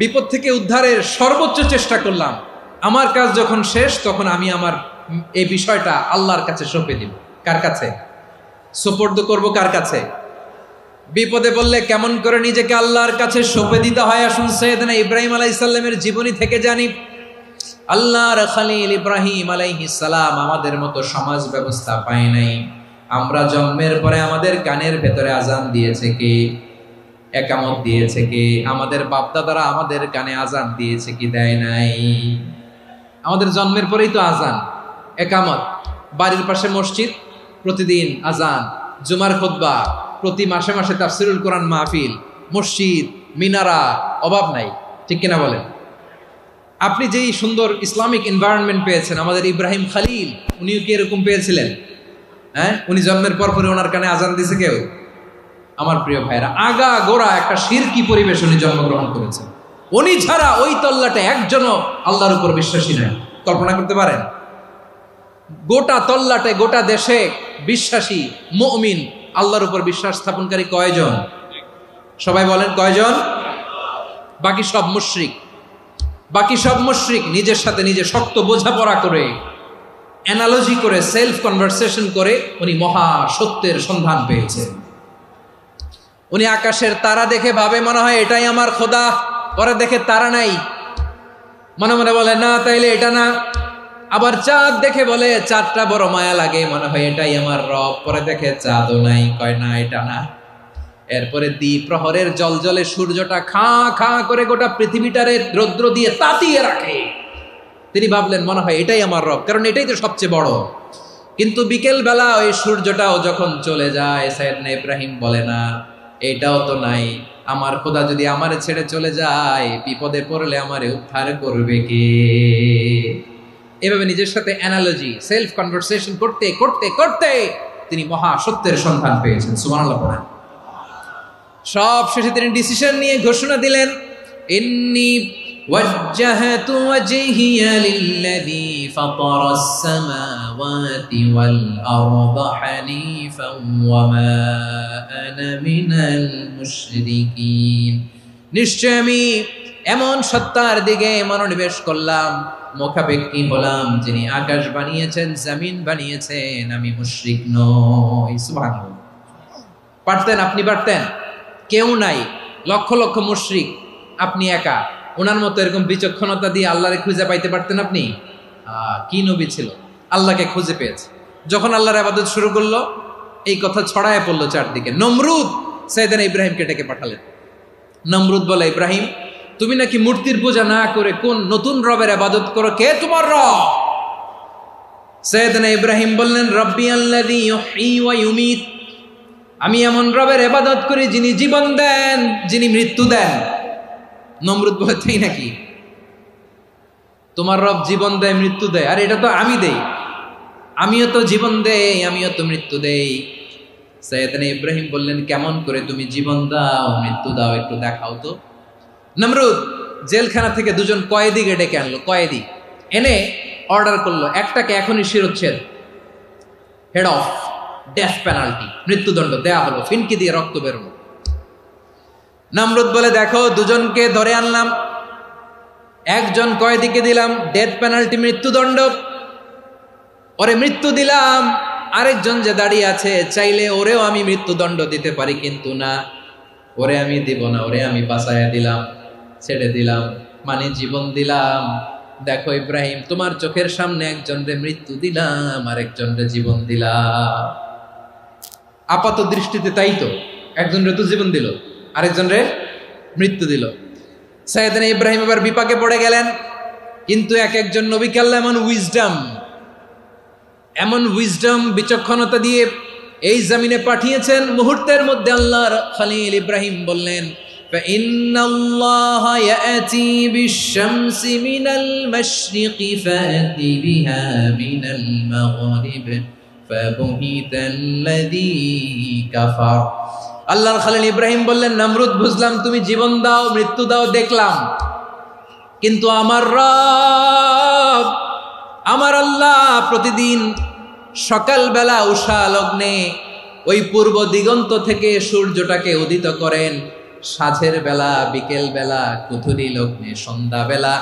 বিপদ থেকে উদ্ধারের সর্বোচ্চ চেষ্টা করলাম। আমার কাজ যখন শেষ তখন আমি আমার এই বিষয়টা আল্লাহর কাছে সঁপে দিব। কার কাছে সুপর্দ করব? কার কাছে? বিপদে বললে কেমন করে নিজেকে আল্লাহর কাছে সঁপে দিতে হয় আসুন সাইয়েদনা ইব্রাহিম আলাইহিস সালামের জীবনী থেকে জানি। আল্লাহর খলিল ইব্রাহিম আলাইহিস সালাম আমাদের মতো সমাজ ব্যবস্থা পায় নাই। আমরা জন্মের পরে আমাদের কানের ভেতরে আজান দিয়েছে কে? একামত দিয়েছে কে? আমাদের বাপদাদারা আমাদের কানে আজান দিয়েছে কি? দেয় নাই। আমাদের জন্মের পরেই তো আজান, একামত, বাড়ির পাশে মসজিদ, প্রতিদিন আজান, জুমার খুতবা, প্রতি মাসে মাসে তাফসিরুল কোরআন মাহফিল, মসজিদ, মিনারা, অভাব নাই, ঠিক কিনা বলেন? আপনি যেই সুন্দর ইসলামিক এনভায়রনমেন্ট পেয়েছেন, আমাদের ইব্রাহিম খলিল উনিও কি এরকম পেয়েছিলেন? হ্যাঁ, উনি জন্মের পর পরে ওনার কানে আজান দিয়েছে কেউ? আমার প্রিয় ভাইরা, আগা গোড়া একটা শিরকি পরিবেশ উনি জন্মগ্রহণ করেছেন। উনি ছাড়া ওই তল্লাটে একজনও আল্লাহর উপর বিশ্বাসী নয়। কল্পনা করতে পারেন? গোটা তল্লাটে, গোটা দেশে বিশ্বাসী মুমিন, আল্লাহর উপর বিশ্বাস স্থাপনকারী কয়জন? সবাই বলেন কয়জন? বাকি সব মুশরিক। বাকি সব মুশরিক নিজের সাথে নিজে শক্ত বোঝাপড়া করে, অ্যানালজি করে, সেলফ কনভারসেশন করে উনি মহা সত্যের সন্ধান পেয়েছেন। উনি আকাশের তারা দেখে ভাবে মনে হয় এটাই আমার খোদা, পরে দেখে তারা নাই, মনে মনে বলে না তাইলে এটা না। আবার চাঁদ দেখে বলে চাঁদটা বড় মায়া লাগে, মনে হয় এটাই আমার রব, পরে দেখে চাঁদও নাই, কয় না এটা না। এরপরে দ্বিপ্রহরের জলজলে সূর্যটা খা খা করে গোটা পৃথিবীটারে রৌদ্র দিয়ে তাতিয়ে রাখে। তিনি ভাবলেন মনে হয় এটাই আমার রব, কারণ এটাই তো সবচেয়ে বড়। কিন্তু বিকেল বেলা ওই সূর্যটাও যখন চলে যায়, সাইয়েদনা ইব্রাহিম বলে না এটাও তো নাই, আমার খোদা যদি আমারে ছেড়ে চলে যায়, বিপদে পড়লে আমারে উদ্ধার করবে কে? এভাবে নিজের সাথে অ্যানালজি, সেলফ কনভারসেশন করতে করতে করতে তিনি মহা সত্যের সন্ধান পেয়েছেন। সুবহানাল্লাহ পড়েন। সব শেষে তিনি ডিসিশন নিয়ে ঘোষণা দিলেন, ইন্নী ওয়াজ্জাহতু ওয়াজহিয়া লিল্লাযী ফাতারাস সামাওয়াতি ওয়াল আরদা হানিফান ওয়া মা আনা মিনাল মুশরিকিন। নিশ্চয় আমি এমন সত্তার দিকে মনোনিবেশ করলাম, মুখাপেক্ষী হলাম, যিনি আকাশ বানিয়েছেন, জমিন বানিয়েছেন, আমি মুশরিক নই। সুবহানাল্লাহ। পারতেন, আপনি পারতেন? কেউ নাই, লক্ষ লক্ষ মুশরিক, আপনি একা। ওনার মতো এরকম বিচক্ষণতা দিয়ে আল্লাহরে খুঁজে পাইতে পারতেন আপনি? কি নবী ছিল, আল্লাহকে খুঁজে পেয়েছে। যখন আল্লাহর ইবাদত শুরু করলো, এই কথা ছড়ায় পড়লো চারদিকে। নমরুদ সাইয়েদনা ইব্রাহিমকে ডেকে পাঠালেন। নমরুদ বলে, ইব্রাহিম তুমি নাকি মূর্তির পূজা না করে কোন নতুন রবের ইবাদত করো, কে তোমার রব? সাইয়েদনা ইব্রাহিম বললেন, রব্বি আল্লাযী ইউহয়ী ওয়া ইউমীত, আমি এমন রবের ইবাদত করি যিনি জীবন দেন, যিনি মৃত্যু দেন। নমরুদ বলে, তাই নাকি? তোমার রব জীবন দেয়, মৃত্যু দেয়? আর এটা তো আমি দেই, আমিও তো জীবন দেই, আমিও তো মৃত্যু দেই। সাইয়েদনা ইব্রাহিম বললেন, কেমন করে তুমি জীবন দাও, মৃত্যু দাও, একটু দেখাও তো। নমরুদ জেলখানা থেকে দুজন কয়েদিকে ডেকে আনলো। কয়েদি এনে অর্ডার করলো, একটাকে এখনই শিরোচ্ছেদ, হেড অফ, ডেথ পেনাল্টি, মৃত্যুদণ্ড দেয়া হলো, ফিনকি দিয়ে রক্ত বেরোনো। নমরুদ বলে, দেখো দুজনকে ধরে আনলাম, একজন কয়েদিকে দিলাম ডেথ পেনাল্টি, মৃত্যুদণ্ড, ওরে মৃত্যু দিলাম। আরেকজন যে দাঁড়িয়ে আছে, চাইলে ওরেও আমি মৃত্যুদণ্ড দিতে পারি, কিন্তু না, ওরে আমি দিব না, ওরে আমি বাঁচাইয়া দিলাম, ছেড়ে দিলাম, মানে জীবন দিলাম। দেখো ইব্রাহিম, তোমার চোখের সামনে একজনরে মৃত্যু দিলাম, আরেকজনরে জীবন দিলাম। আপাত দৃষ্টিতে তাই তো, একজনরে তো জীবন দিল, আরেকজনরে মৃত্যু দিল। সাইয়েদনা ইব্রাহিম এবার বিপাকে পড়ে গেলেন। কিন্তু এক একজন নবীকে আল্লাহ এমন উইজডম বিচক্ষণতা দিয়ে এই জমিনে পাঠিয়েছেন, মুহূর্তের মধ্যে আল্লাহর খলিল ইব্রাহিম বললেন, فإن الله يأتي بالشمس من المشرق فأت بها من المغرب فبهت الذي كفر। আল্লাহর খলিল ইব্রাহিম বললেন, নমরুদ বুঝলাম তুমি জীবন দাও, মৃত্যু দাও, দেখলাম, কিন্তু আমার রব, আমার আল্লাহ প্রতিদিন সকালবেলা উষা লগ্নে ওই পূর্ব দিগন্ত থেকে সূর্যটাকে উদিত করেন, সাঁঝের বেলা, বিকেল বেলা, কুথুরি লগ্নে, সন্ধ্যা বেলা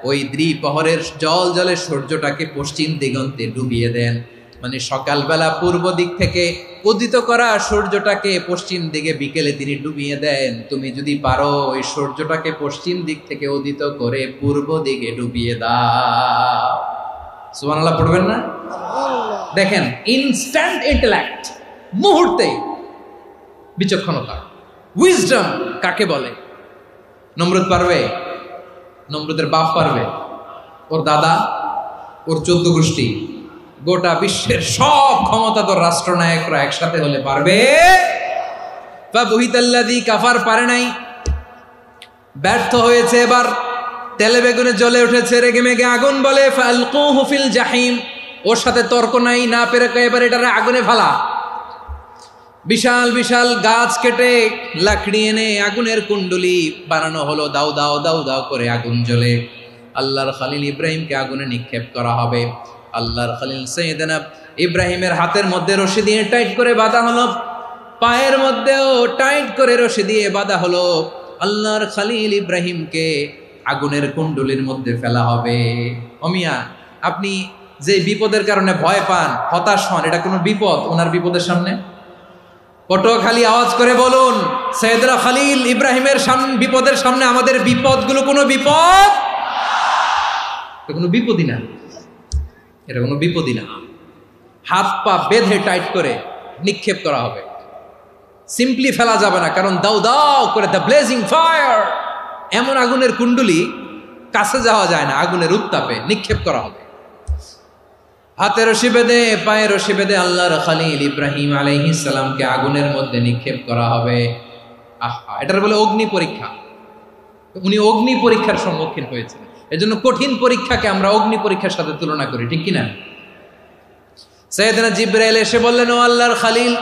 ওই দ্বিপ্রহরের জল জলে সূর্যটাকে পশ্চিম দিগন্তে ডুবিয়ে দেন। মানে সকালবেলা পূর্ব দিক থেকে উদিত করা সূর্যটাকে পশ্চিম দিকে বিকেলে তিনি ডুবিয়ে দেন। তুমি যদি পারো ওই সূর্যটাকে পশ্চিম দিক থেকে উদিত করে পূর্ব দিকে ডুবিয়ে দাও। সুবহানাল্লাহ পড়বেন না? দেখেন, ইনস্ট্যান্ট ইন্টেলেক্ট, মুহূর্তে বিচক্ষণতা, উইজডম কাকে বলে? নমরুদ পারবে? নমরুদের বাপ পারবে? ওর দাদা, ওর 14 গোষ্ঠী, গোটা বিশ্বের সব ক্ষমতাধর রাষ্ট্রনায়করা একসাথে হলে পারবে? ফাবুহিতাল্লাযী কাফার, পারে নাই, ব্যর্থ হয়েছে। এবার তেলে বেগুনে জ্বলে উঠেছে, রেগে মেগে আগুন বলে, ফালকুহু ফিল জাহিম, ওর সাথে তর্ক নাই, না পেরে এবার এটারে আগুনে ফেলা। বিশাল বিশাল গাছ কেটে লাকড়ি এনে আগুনের কুণ্ডলি বানানো হলো, দাও দাও দাও দাও করে আগুন জ্বলে। আল্লাহর খলিল ইব্রাহিমকে আগুনে নিক্ষেপ করা হবে। আল্লাহর খলিল সাইয়েদনা ইব্রাহিমের হাতের মধ্যে রশি দিয়ে টাইট করে বাঁধা হলো, পায়ের মধ্যেও টাইট করে রশি দিয়ে বাঁধা হলো। আল্লাহর খলিল ইব্রাহিমকে আগুনের কুণ্ডলির মধ্যে ফেলা হবে। অমিয়া, আপনি যে বিপদের কারণে ভয় পান, হতাশ হন, এটা কোনো বিপদ ওনার বিপদের সামনে? পটুয়াখালী আওয়াজ করে বলুন, সাইয়েদনা খলিল ইব্রাহিমের বিপদের সামনে আমাদের বিপদগুলো কোনো বিপদ? এটা কোনো বিপদই না, এটা কোনো বিপদই না। হাত পা বেঁধে টাইট করে নিক্ষেপ করা হবে। সিম্পলি ফেলা যাবে না, কারণ দাও দাও করে দ্য ব্লেজিং ফায়ার, এমন আগুনের কুণ্ডুলি কাছে যাওয়া যায় না, আগুনের উত্তাপে নিক্ষেপ করা হবে। হাতে রশি বেঁধে পায়ে রশি বেঁধে আল্লাহর খলিল ইব্রাহিম আলাইহিস সালামকে আগুনের মধ্যে নিক্ষেপ করা হবে। আহা, এটার বলে অগ্নি পরীক্ষা। উনি অগ্নি পরীক্ষার সম্মুখীন হয়েছেন। এজন্য কঠিন পরীক্ষাকে আমরা অগ্নি পরীক্ষার সাথে তুলনা করি, ঠিক কিনা? সাইয়েদনা জিবরাইল এসে বললেন, ও আল্লাহর খলিল,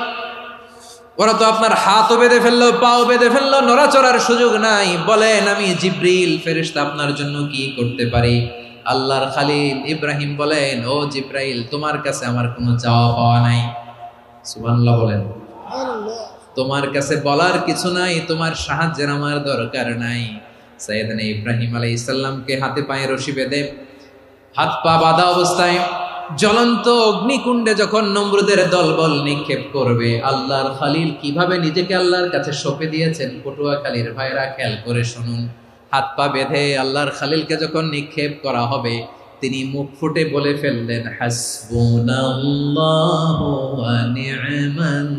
ওরা তো আপনার হাতও বেঁধে ফেললো, পাও বেঁধে ফেললো, নড়াচড়ার সুযোগ নাই, বলেন আমি জিবরিল ফেরেশতা আপনার জন্য কি করতে পারি? আল্লাহর খলিল ইব্রাহিম বলেন, ও জিবরাইল, তোমার কাছে আমার কোনো চাওয়া পাওয়া নাই। সুবহানাল্লাহ বলেন। তোমার কাছে বলার কিছু নাই, তোমার সাহায্যের আমার দরকার নাই। সাইয়েদনা ইব্রাহিম আলাইহিস সালামকে হাতে পায়ে রশি বেঁধে হাত পা বাঁধা অবস্থায় জ্বলন্ত অগ্নিকুণ্ডে যখন নমরুদের দলবল নিক্ষেপ করবে, আল্লাহর খলিল কিভাবে নিজেকে আল্লাহর কাছে সঁপে দিয়েছেন, পটুয়াখালীর ভাইরা খেয়াল করে শুনুন। হাত পা বেঁধে আল্লাহর খলিলকে যখন নিক্ষেপ করা হবে, তিনি মুখ ফুটে বলে ফেললেন, হাসবুনাল্লাহু ওয়া নি'মাল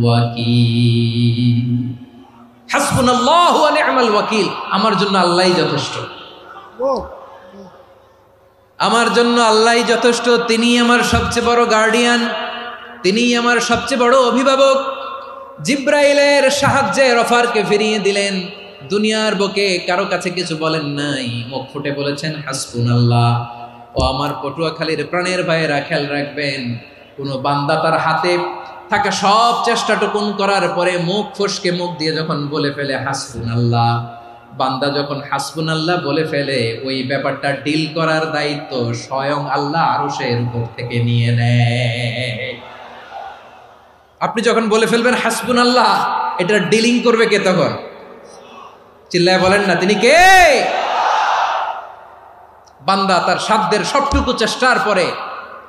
ওয়াকিল। হাসবুনাল্লাহু ওয়া নি'মাল ওয়াকিল, আমার জন্য আল্লাহই যথেষ্ট, আমার জন্য আল্লাহই যথেষ্ট। তিনি আমার সবচেয়ে বড় গার্ডিয়ান, তিনি আমার সবচেয়ে বড় অভিভাবক। জিব্রাইলের সাহায্যে অফারকে ফিরিয়ে দিলেন, দুনিয়ার বুকে কারো কাছে কিছু বলেন নাই, মুখ ফুটে বলেছেন হাসবুনাল্লাহ। ও আমার পটুয়াখালীর প্রাণের ভাইয়েরা খেয়াল রাখবেন, কোনো বান্দা তার হাতে থাকা সব চেষ্টাটুকুন করার পরে মুখ ফসকে মুখ দিয়ে যখন বলে ফেলে হাসবুনাল্লাহ, বান্দা যখন হাসবুনাল্লাহ বলে ফেলে, ওই ব্যাপারটা ডিল করার দায়িত্ব স্বয়ং আল্লাহ আরশের উপর থেকে নিয়ে নেয়। আপনি যখন বলে ফেলবেন হাসবুনাল্লাহ, এটা ডিলিং করবে কে তখন? চিল্লায় বলেন না, তিনি কে? বান্দা তার সাধ্যের সবটুকু চেষ্টার পরে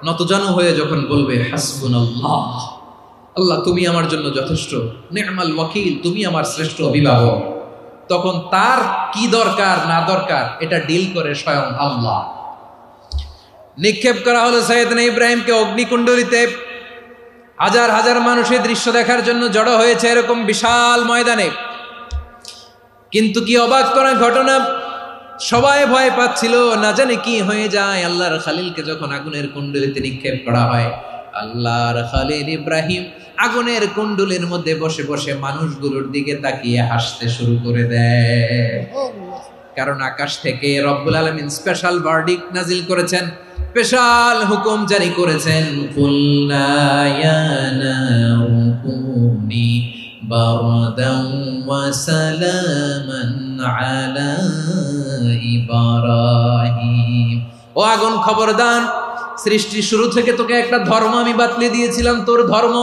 নতজানু হয়ে যখন বলবে হাসবুনাল্লাহ, আল্লাহ তুমি আমার জন্য যথেষ্ট, নি'মাল ওয়াকিল, তুমি আমার শ্রেষ্ঠ অভিভাবক, তখন তার কি দরকার না দরকার এটা ডিল করে স্বয়ং আল্লাহ। নিক্ষেপ করা হলো সাইয়েদনা ইব্রাহিমকে অগ্নিকুণ্ডলিতে। হাজার হাজার মানুষের দৃশ্য দেখার জন্য জড়ো হয়েছে এরকম বিশাল ময়দানে। কিন্তু কি অবাক করা ঘটনা, সবাই ভয় পাচ্ছিল, না জানে কি হয়ে যায়। আল্লাহর খলিলকে যখন আগুনের কুণ্ডলিতে নিক্ষেপ করা হয়, আল্লাহর খলিল ইব্রাহিম আগুনের কুণ্ডলের মধ্যে বসে বসে মানুষগুলোর দিকে তাকিয়ে হাসতে শুরু করে দেয়। কারণ আকাশ থেকে রব্বুল আলামিন স্পেশাল ভার্ডিক্ট নাজিল করেছেন, স্পেশাল হুকুম জারি করেছেন, কুলনা ইয়া নারু কুনি বারদান ওয়া সালামান আলা ইব্রাহিম। ও আগুন, খবরদার, সৃষ্টির শুরু থেকে তোকে একটা ধর্ম আমি বাতলে দিয়েছিলাম, তোর ধর্ম,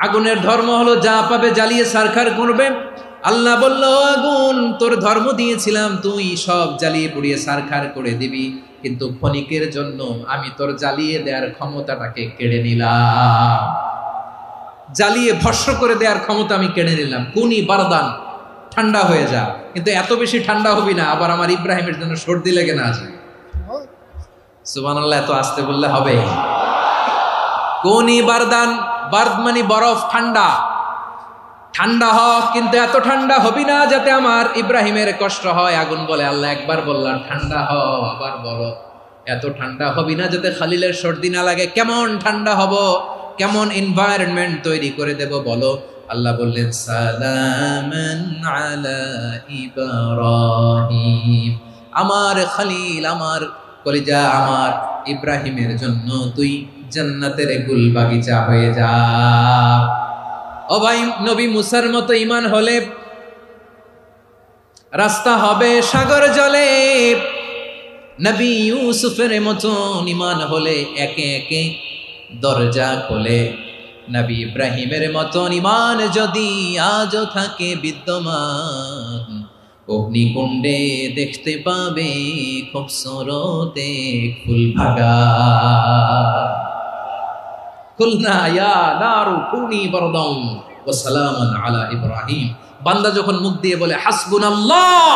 আগুনের ধর্ম হলো যা পাবে জ্বালিয়ে সারখার করবে। আল্লাহ বলল, আগুন, তোর ধর্ম দিয়েছিলাম, তুই সব জ্বালিয়ে পুড়িয়ে সারখার করে দিবি, কিন্তু ক্ষণিকের জন্য আমি তোর জ্বালিয়ে দেওয়ার ক্ষমতাটাকে কেড়ে নিলাম, জ্বালিয়ে ভস্ম করে দেওয়ার ক্ষমতা আমি কেড়ে নিলাম। কুনি বারদান, ঠান্ডা হয়ে যা। কিন্তু এত বেশি ঠান্ডা হবি না, আবার আমার ইব্রাহিমের জন্য সর্দি লেগে না যায়। সুবহানাল্লাহ, এত আসতে বললে হবে? কুনি বারদান, বার্দ মানে বরফ, ঠান্ডা, ঠান্ডা হ, কিন্তু এত ঠান্ডা হবি না যাতে আমার ইব্রাহিমের কষ্ট হয়। আগুন বলে, আল্লাহ একবার বললাম ঠান্ডা হ, আবার বলো এত ঠান্ডা হবি না যাতে খালিলের সর্দি না লাগে। কেমন ঠান্ডা হব, কেমন এনভায়রনমেন্ট তৈরি করে দেব বলো? আল্লাহ বললেন, সালামান আলা ইব্রাহিম, আমার খলিল, আমার কলিজা, আমার ইব্রাহিমের জন্য তুই জান্নাতের গুল বাগিচা হয়ে যা। ও ভাই, নবী মুসার মতো ঈমান হলে রাস্তা হবে সাগর জলে, নবী ইউসুফের মতো ঈমান হলে একে একে দরজা খোলে। নবী ইব্রাহিমের মতো ঈমান যদি আজও থাকে বিদ্যমান, অগ্নিকুণ্ডে দেখতে পাবে খুবসুরত এক ফুল ভাগা। কুলনা ইয়া নারু কুনি বারদান ওয়া সালামান আলা ইব্রাহিম। বান্দা যখন মুখ দিয়ে বলে হাসবুনাল্লাহ,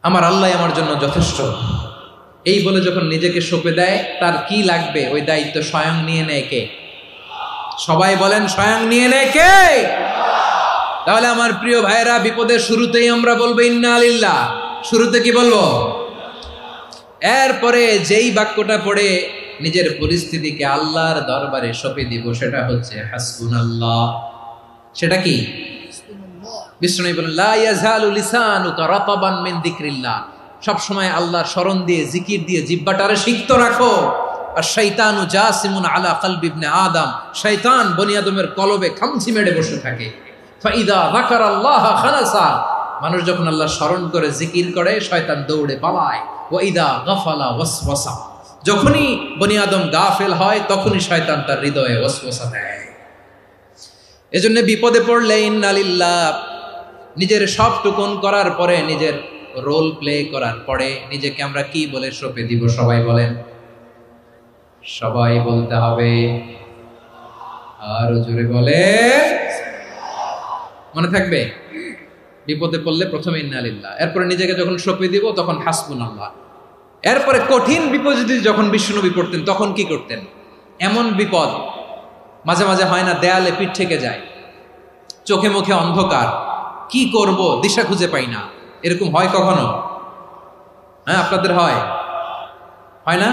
আমার আল্লাহ আমার জন্য যথেষ্ট, এই বলে যখন নিজেকে সঁপে দেয়, তার কি লাগবে ওই দায়িত্ব স্বয়ং নিয়ে নেয় কে? সবাই বলেন স্বয়ং নিয়ে নেয় কে? তাহলে আমার প্রিয় ভাইরা, বিপদের শুরুতেই আমরা বলবো ইন্না লিল্লাহ। শুরুতে কি বলবো? এরপরে যেই বাক্যটা পড়ে নিজের পরিস্থিতিকে আল্লাহর দরবারে সঁপে দিব, সেটা হচ্ছে হাসবুনাল্লাহ। সেটা কি? বিষ্ণু বলেন লা ইয়াজালু লিসানুকা রাতাবান মিন যিকরিল্লাহ, সব সময় আল্লাহর স্মরণ দিয়ে, জিকির দিয়ে জিহ্বাটারে সিক্ত রাখো। আর শয়তানু জাসিমুন আলা কলবি ইবনে আদম, শয়তান বনি আদমের কলবে খামচি মেরে বসে থাকে। ফাইদা যাকারাল্লাহ খানাসা, মানুষ যখন আল্লাহ স্মরণ করে, জিকির করে, শয়তান দৌড়ে পালায়। ওয়া ইদা গাফালা ওয়াসওয়াসা, যখনই বনি আদম গাফেল হয় তখনই শয়তান তার হৃদয়ে ওয়াসওয়াসা দেয়। এজন্য বিপদে পড়লে ইন্না লিল্লাহ, নিজের সব টুকুন করার পরে, নিজের রোল প্লে করার পরে নিজেকে আমরা কি বলে সঁপে দিব? সবাই বলেন, সবাই বলতে হবে। আরো জোরে বলে, মনে থাকবে? বিপদে পড়লে প্রথমে ইন্না লিল্লাহ, এরপরে নিজেকে যখন সঁপে দিব তখন হাসবুনাল্লাহ। এরপরে কঠিন বিপদ যদি যখন বিশ্বনবী পড়তেন তখন কি করতেন? এমন বিপদ মাঝে মাঝে হয় না, দেয়ালে পিঠ থেকে যায়, চোখে মুখে অন্ধকার, কি করব দিশা খুঁজে পাই না, এরকম হয় কখনো? হ্যাঁ, আপনাদের হয়? হয় না?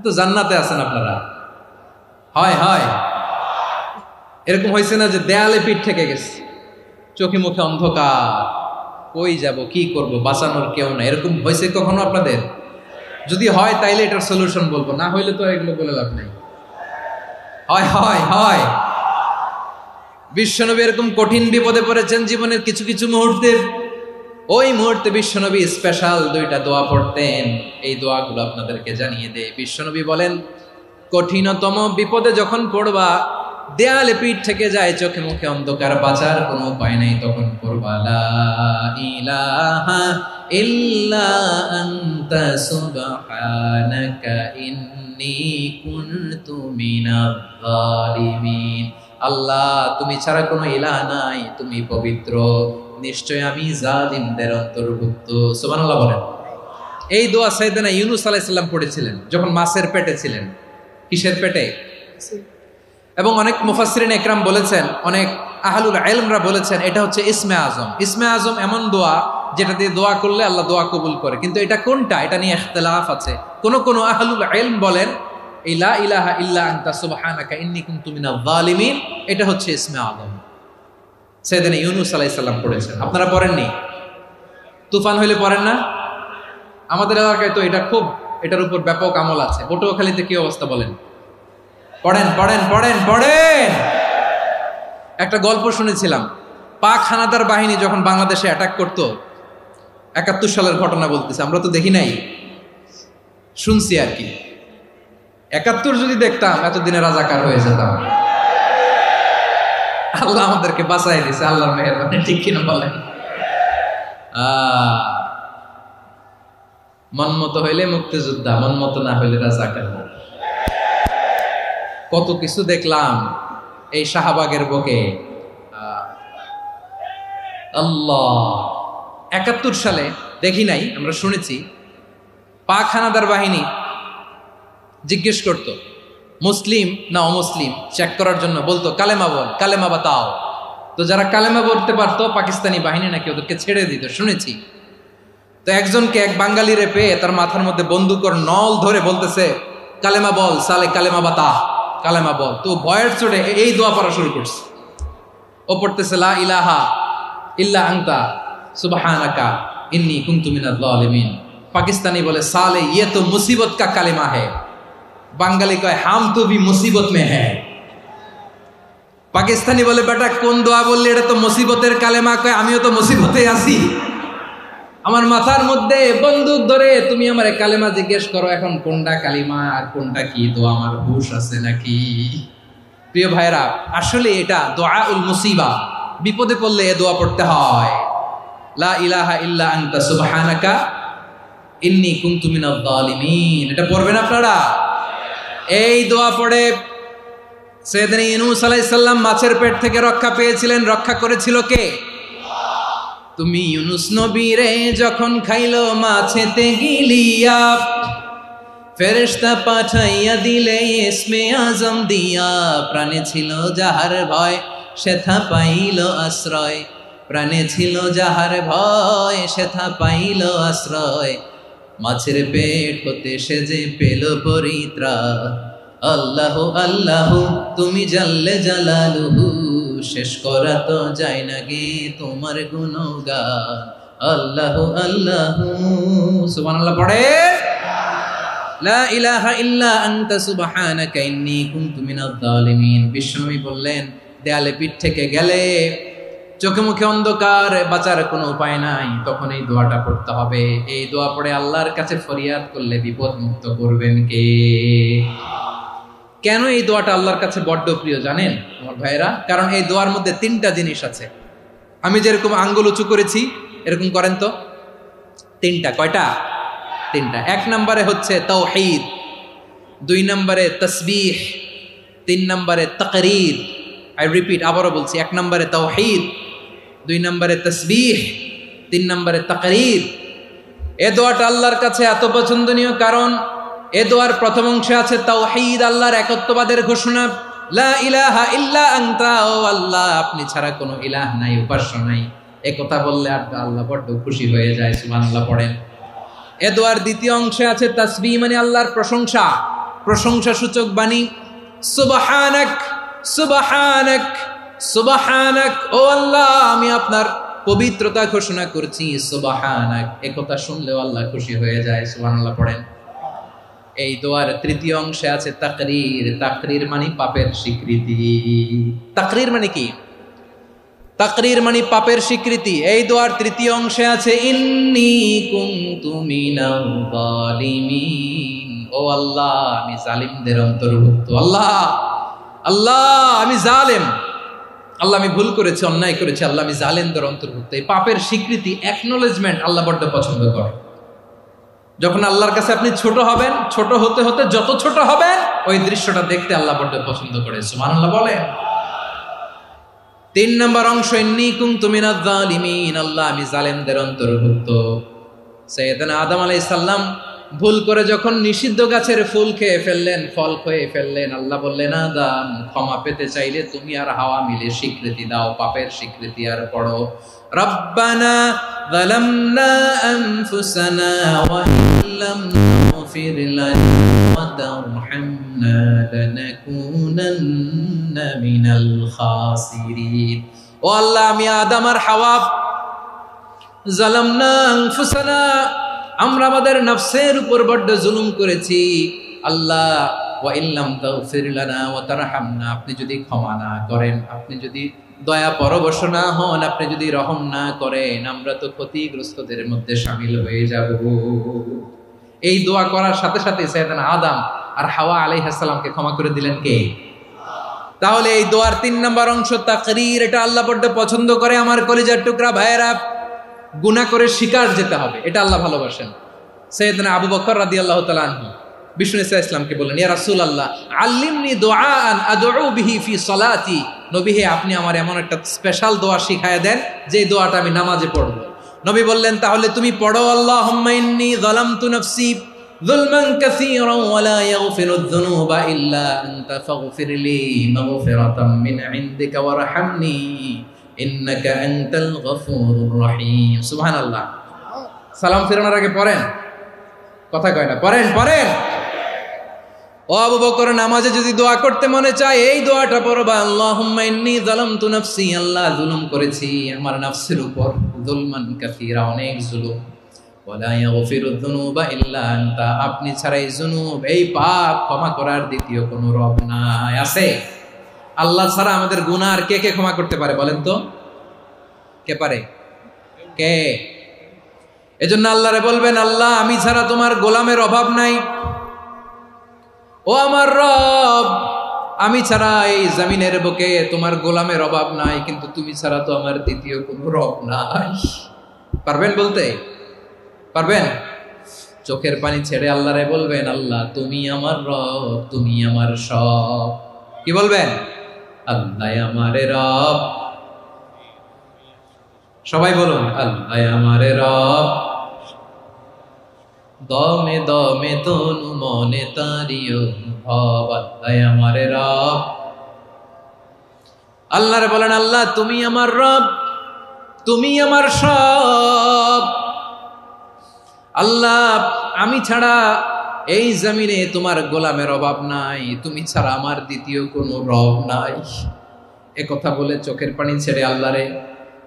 তো জান্নাতে আছেন আপনারা। হয় হয় এরকম হয়েছে না যে দেয়ালে পিঠ থেকে গেছে, চোখে মুখে অন্ধকার, কই যাব, কি করব, বাঁচানোর কেউ না, এরকম হয়েছে কখনো আপনাদের? যদি হয় তাইলে এটার সলিউশন বলবো, না হইলে তো এগুলো বলে লাভ নাই। হয় হয় হয় বিশ্বনবী এরকম কঠিন বিপদে পড়েছেন জীবনের কিছু কিছু মুহূর্তে। ওই মুহূর্তে বিশ্বনবী স্পেশাল 2টা দোয়া পড়তেন। এই দোয়াগুলো আপনাদেরকে জানিয়ে দেয়। বিশ্বনবী বলেন, কঠিনতম বিপদে যখন পড়বা, দেয়ালে পিঠ থেকে যায়, চোখে মুখে অন্ধকার, বাঁচার কোনো উপায় নাই, তখন পড়বা লা ইলাহা ইল্লা আনতা সুবহানাকা ইন্নী কুনতু মিনাজ জালিমিন। আল্লাহ, তুমি ছাড়া কোনো ইলাহ নাই, তুমি পবিত্র, নিশ্চয় আমি জালিমদের অন্তর্ভুক্ত। সুবহানাল্লাহ বলেন। এই দোয়া সাইয়েদনা ইউনূস আলাইহিস সালাম পড়েছিলেন যখন মাছের পেটে ছিলেন। কিসের পেটে? এবং অনেক মুফাসসিরিন একরাম বলেছেন, অনেক আহলুল ইলমরা বলেছেন, এটা হচ্ছে ইসমে আজম। ইসমে আজম এমন দোয়া যেটা দিয়ে দোয়া করলে আল্লাহ দোয়া কবুল করে, কিন্তু এটা কোনটা, এটা নিয়ে ইখতিলাফ আছে। কোন আহলুল ইলম বলেন লা ইলাহা ইল্লা আনতা সুবহানাকা ইন্নী কুনতু মিনাজ জালিমিন, এটা হচ্ছে ইসমে আজম। সাইয়েদনা ইউনূস আলাইহিস সালাম পড়েছেন। আপনারা পড়েননি? তুফান হইলে পড়েন না? আমাদের এলাকায় তো এটা খুব, এটার উপর ব্যাপক আমল আছে। পটুয়াখালীতে কি অবস্থা বলেন? পড়েন পড়েন পড়েন পড়েন। একটা গল্প শুনেছিলাম, পাক হানাদার বাহিনী যখন বাংলাদেশে অ্যাটাক করতো, 71 সালের ঘটনা বলতেছে, আমরা তো দেখি নাই, শুনছি আর কি। 71 যদি দেখতাম এতদিনে রাজাকার হয়ে যেতাম। আল্লাহ আমাদেরকে বাঁচাই দিছে, আল্লাহর মেহেরবানি, ঠিক কিনা বলেন? মন মতো হইলে মুক্তিযোদ্ধা, মন মতো না হইলে রাজাকার। কত কিছু দেখলাম এই শাহবাগের বুকে। আল্লাহ, 71 সালে দেখি নাই, আমরা শুনেছি, পাক হানাদার বাহিনী জিজ্ঞেস করতো মুসলিম না অমুসলিম চেক করার জন্য, বলতো কালেমা বল, কালেমা বাতাও। তো যারা কালেমা বলতে পারতো পাকিস্তানি বাহিনী নাকি ওদেরকে ছেড়ে দিত, শুনেছি। তো একজনকে, এক বাঙালিরে পেয়ে তার মাথার মধ্যে বন্দুকর নল ধরে বলতেছে কালেমা বল সালে, কালেমা বাতা, কালেমা বল। তো ভয়ের চোটে এই দোয়া পড়া শুরু করছে। ও পড়তেছে লা ইলাহা ইল্লা আনতা সুবহানাকা ইন্নী কুনতু মিনাজ জালিমিন। পাকিস্তানি বলে সালে ये तो मुसीबत का কালেমা है। বাঙালি কয় হাম তো ভি মুসিবত মে হ্যায়। পাকিস্তানি বলে বেটা কোন দোয়া বললি, এটা তো মুসিবতের কালেমা। কয় আমিও তো মুসিবতে আছি, আমার মাথার মধ্যে বন্দুক ধরে তুমি আমার কালেমা জিজ্ঞেস করো, এখন কোনটা কালিমা আর কোনটা কি দোয়া, আমার হুশ আছে নাকি? প্রিয় ভাইরা, আসলে এটা দোয়াউল মুসিবা, বিপদে পড়লে এ দোয়া পড়তে হয়। লা ইলাহা ইল্লা আনতা সুবহানাকা ইন্নী কুনতু মিনাজ জালিমিন, এটা পড়বেন আপনারা। এই দোয়া পড়ে সাইয়েদনা ইউনূস আলাইহিস সালাম মাছের পেট থেকে রক্ষা পেয়েছিলেন। রক্ষা করেছিল কে? তুমি ইউনূস নবী রে যখন খাইলো মাছেতে গিলিয়া, ফেরেশতা পাঠাইয়া দিলে ইসমে আজম দিয়া, প্রাণে ছিল যাহার ভয় সেথা পাইল আশ্রয়। প্রাণে ছিল যাহার ভয় সেথা পাইল আশ্রয়। মাছের পেট হতে সে যে পেল পরিত্রাণ। আল্লাহ আল্লাহ তুমি জাল্লে জালালুহু, শেষ করা তো যায় না গে তোমার গুণগান। আল্লাহ আল্লাহ সুবহানাল্লাহ পড়ে। লা ইলাহা ইল্লা আনতা সুবহানাকা ইন্নী কুনতু মিনাজ জালিমিন। বিশ্বনবী বললেন, দেয়ালে পিঠ থেকে গেলে, চোখে মুখে অন্ধকার, বাঁচার কোনো উপায় নাই, তখন এই দোয়াটা পড়তে হবে। এই দোয়া পড়ে আল্লাহর কাছে ফরিয়াদ করলে বিপদ মুক্ত করবেন কে? কেন এই দোয়াটা আল্লাহর কাছে বড্ড প্রিয় জানেন আমার ভাইয়েরা? কারণ এই দোয়ার মধ্যে তিনটা জিনিস আছে। আমি যেরকম আঙ্গুল উঁচু করেছি এরকম করেন তো। তিনটা। কয়টা? তিনটা। এক নম্বরে হচ্ছে তাওহীদ, দুই নম্বরে তাসবিহ, তিন নম্বরে তাকরীর। আই রিপিট, আবারও বলছি, এক নম্বরে তাওহীদ, দুই নম্বরে তাসবিহ, তিন নম্বরে তাকরীর। এ দোয়াটা আল্লাহর কাছে এত পছন্দনীয় কারণ এ দোয়ার প্রথম অংশে আছে তাওহীদ, আল্লাহর একত্ববাদের ঘোষণা। লা ইলাহা ইল্লা আনতা, ও আল্লাহ আপনি ছাড়া কোনো ইলাহ নাই, উপাস্য নাই। এ কথা বললে আল্লাহ বড্ড খুশি হয়ে যায়। সুবহানাল্লাহ পড়েন। এ দোয়ার দ্বিতীয় অংশে আছে তাসবিহ, মানে আল্লাহর প্রশংসা, প্রশংসা সূচক বাণী। সুবহানাক সুবহানাক সুবহানাক, ও আল্লাহ আমি আপনার পবিত্রতা ঘোষণা করছি। সুবহানাক, এ কথা শুনলেও আল্লাহ খুশি হয়ে যায়। সুবহানাল্লাহ পড়েন। এই দোয়ার তৃতীয় অংশে আছে তাকরীর। তাকরীর মানে পাপের স্বীকৃতি। তাকরীর মানে কি? তাকরীর মানে পাপের স্বীকৃতি। এই দোয়ার তৃতীয় অংশে আছে ইন্নী কুনতু মিনাল জালিমিন, ও আল্লাহ আমি জালিমদের অন্তর্ভুক্ত। আল্লাহ আল্লাহ আমি জালেম, আল্লাহ আমি ভুল করেছি, অন্যায় করেছি, আল্লাহ আমি জালেমদের অন্তর্ভুক্ত। এই পাপের স্বীকৃতি, অ্যাকনোলেজমেন্ট আল্লাহ বড্ড পছন্দ করে। যখন আল্লাহর কাছে আপনি ছোট হবেন, ছোট হতে হতে যত ছোট হবেন ওই দৃশ্যটা দেখতে আল্লাহ বড্ড পছন্দ করে। সুবহানাল্লাহ বলেন। তিন নম্বর অংশ ইন্নী কুনতু মিনাজ জালিমিন, আল্লাহ আমি জালেমদের অন্তর্ভুক্ত। সাইয়েদনা আদম আলাইহিস সালাম ভুল করে যখন নিষিদ্ধ গাছের ফুল খেয়ে ফেললেন, ফল খেয়ে ফেললেন, আল্লাহ বললেন আদম ক্ষমা পেতে চাইলে তুমি আর হাওয়া মিলে স্বীকৃতি দাও, পাপের স্বীকৃতি আর পড়ো রব্বানা যালামনা আনফুসানা ওয়া ইল্লাম তাগফির লানা ওয়া তারহামনা লানাকুনান্না মিনাল খাসিরিন। ও আল্লাহ আমি আদম আর হাওয়া যালামনা আনফুসানা, আমরা আমাদের নফসের উপর বড্ড জুলুম করেছি। আল্লাহ ওয়া ইল্লাম তাগফির লানা ওয়া তারহামনা, আপনি যদি ক্ষমা না করেন, আপনি যদি দয়া পরবশ না হন, আপনি যদি রহম না করেন, আমরা তো ক্ষতিগ্রস্তদের মধ্যে শামিল হয়ে যাব। এই দোয়া করার সাথে সাথে সাইয়েদনা আদম আর হাওয়া আলাইহিস সালামকে ক্ষমা করে দিলেন কে? তাহলে এই দোয়ার তিন নম্বর অংশ তাকরীর, এটা আল্লাহ বড্ড পছন্দ করে। আমার কলিজার টুকরা ভাইয়েরা, গুনাহ করে শিকার যেতে হবে, এটা আল্লাহ ভালোবাসেন। সাইয়েদনা আবু বকর রাদিয়াল্লাহু তাআলা আনহু বিষ্ণু ইসলামকে বললেন, ইয়া রাসূলুল্লাহ আল্লিমনি দুআআন আদউ বিহি ফি সলাতি, নবী হে আপনি আমার এমন একটা স্পেশাল দোয়া শিখায়া দেন যে দোয়াটা আমি নামাজে পড়ব। নবী বললেন, তাহলে তুমি পড়ো আল্লাহুম্মা ইন্নী যালামতু নাফসি যুলমান কাসীরান ওয়া লা ইয়াগফিরুয যুনুবা ইল্লা আনতা ফাগফিরলি মাগফিরাতাম মিন ইনদিকা ওয়ারহামনি ইন্নাকা আনতাল গফুরুর রহিম। সুবহানাল্লাহ। সালাম ফিরানোর আগে পড়েন, কথা কয় না, পড়েন পড়েন। ও আবু বকর, নামাজে যদি দোয়া করতে মনে চায় এই দোয়াটা পড়বা, আল্লাহুম্মা ইন্নী যালামতু নাফসি, আল্লাহ জুলুম করেছি আমার নফসের উপর, যুলমান কাসীরা, অনেক জুলুম, ওয়া লা ইয়াগফিরুয যুনুবা ইল্লা আনতা, আপনি ছাড়া এই জুনুব, এই পাপ ক্ষমা করার দ্বিতীয় কোনো রব নাই। আছে? আল্লাহ ছাড়া আমাদের গুনাহ আর কে কে ক্ষমা করতে পারে বলেন তো? কে পারে? কে? এজন্য আল্লাহরে বলবেন, আল্লাহ আমি ছাড়া তোমার গোলামের অভাব নাই, ও আমার রব আমি ছাড়া এই জমিনের বুকে তোমার গোলামের অভাব নাই, কিন্তু তুমি ছাড়া তো আমার দ্বিতীয় কোনো রব নাই। পারবেন বলতে? পারবেন? চোখের পানি ছেড়ে আল্লাহরে বলবেন, আল্লাহ তুমি আমার রব, তুমি আমার সব। কি বলবেন? আল্লাহ আমারে রব। সবাই বলুন, আল্লাহ আমারে রব, দমে দমে তনু মনে তারি অনুভব, আল্লাহ আমার রব। আল্লাহরে বলেন, আল্লাহ তুমি আমার রব, তুমি আমার সব। আল্লাহ আমি ছাড়া এই জমিনে তোমার গোলামের অভাব নাই, তুমি ছাড়া আমার দ্বিতীয় কোনো রব নাই। এ কথা বলে চোখের পানি ছেড়ে আল্লাহরে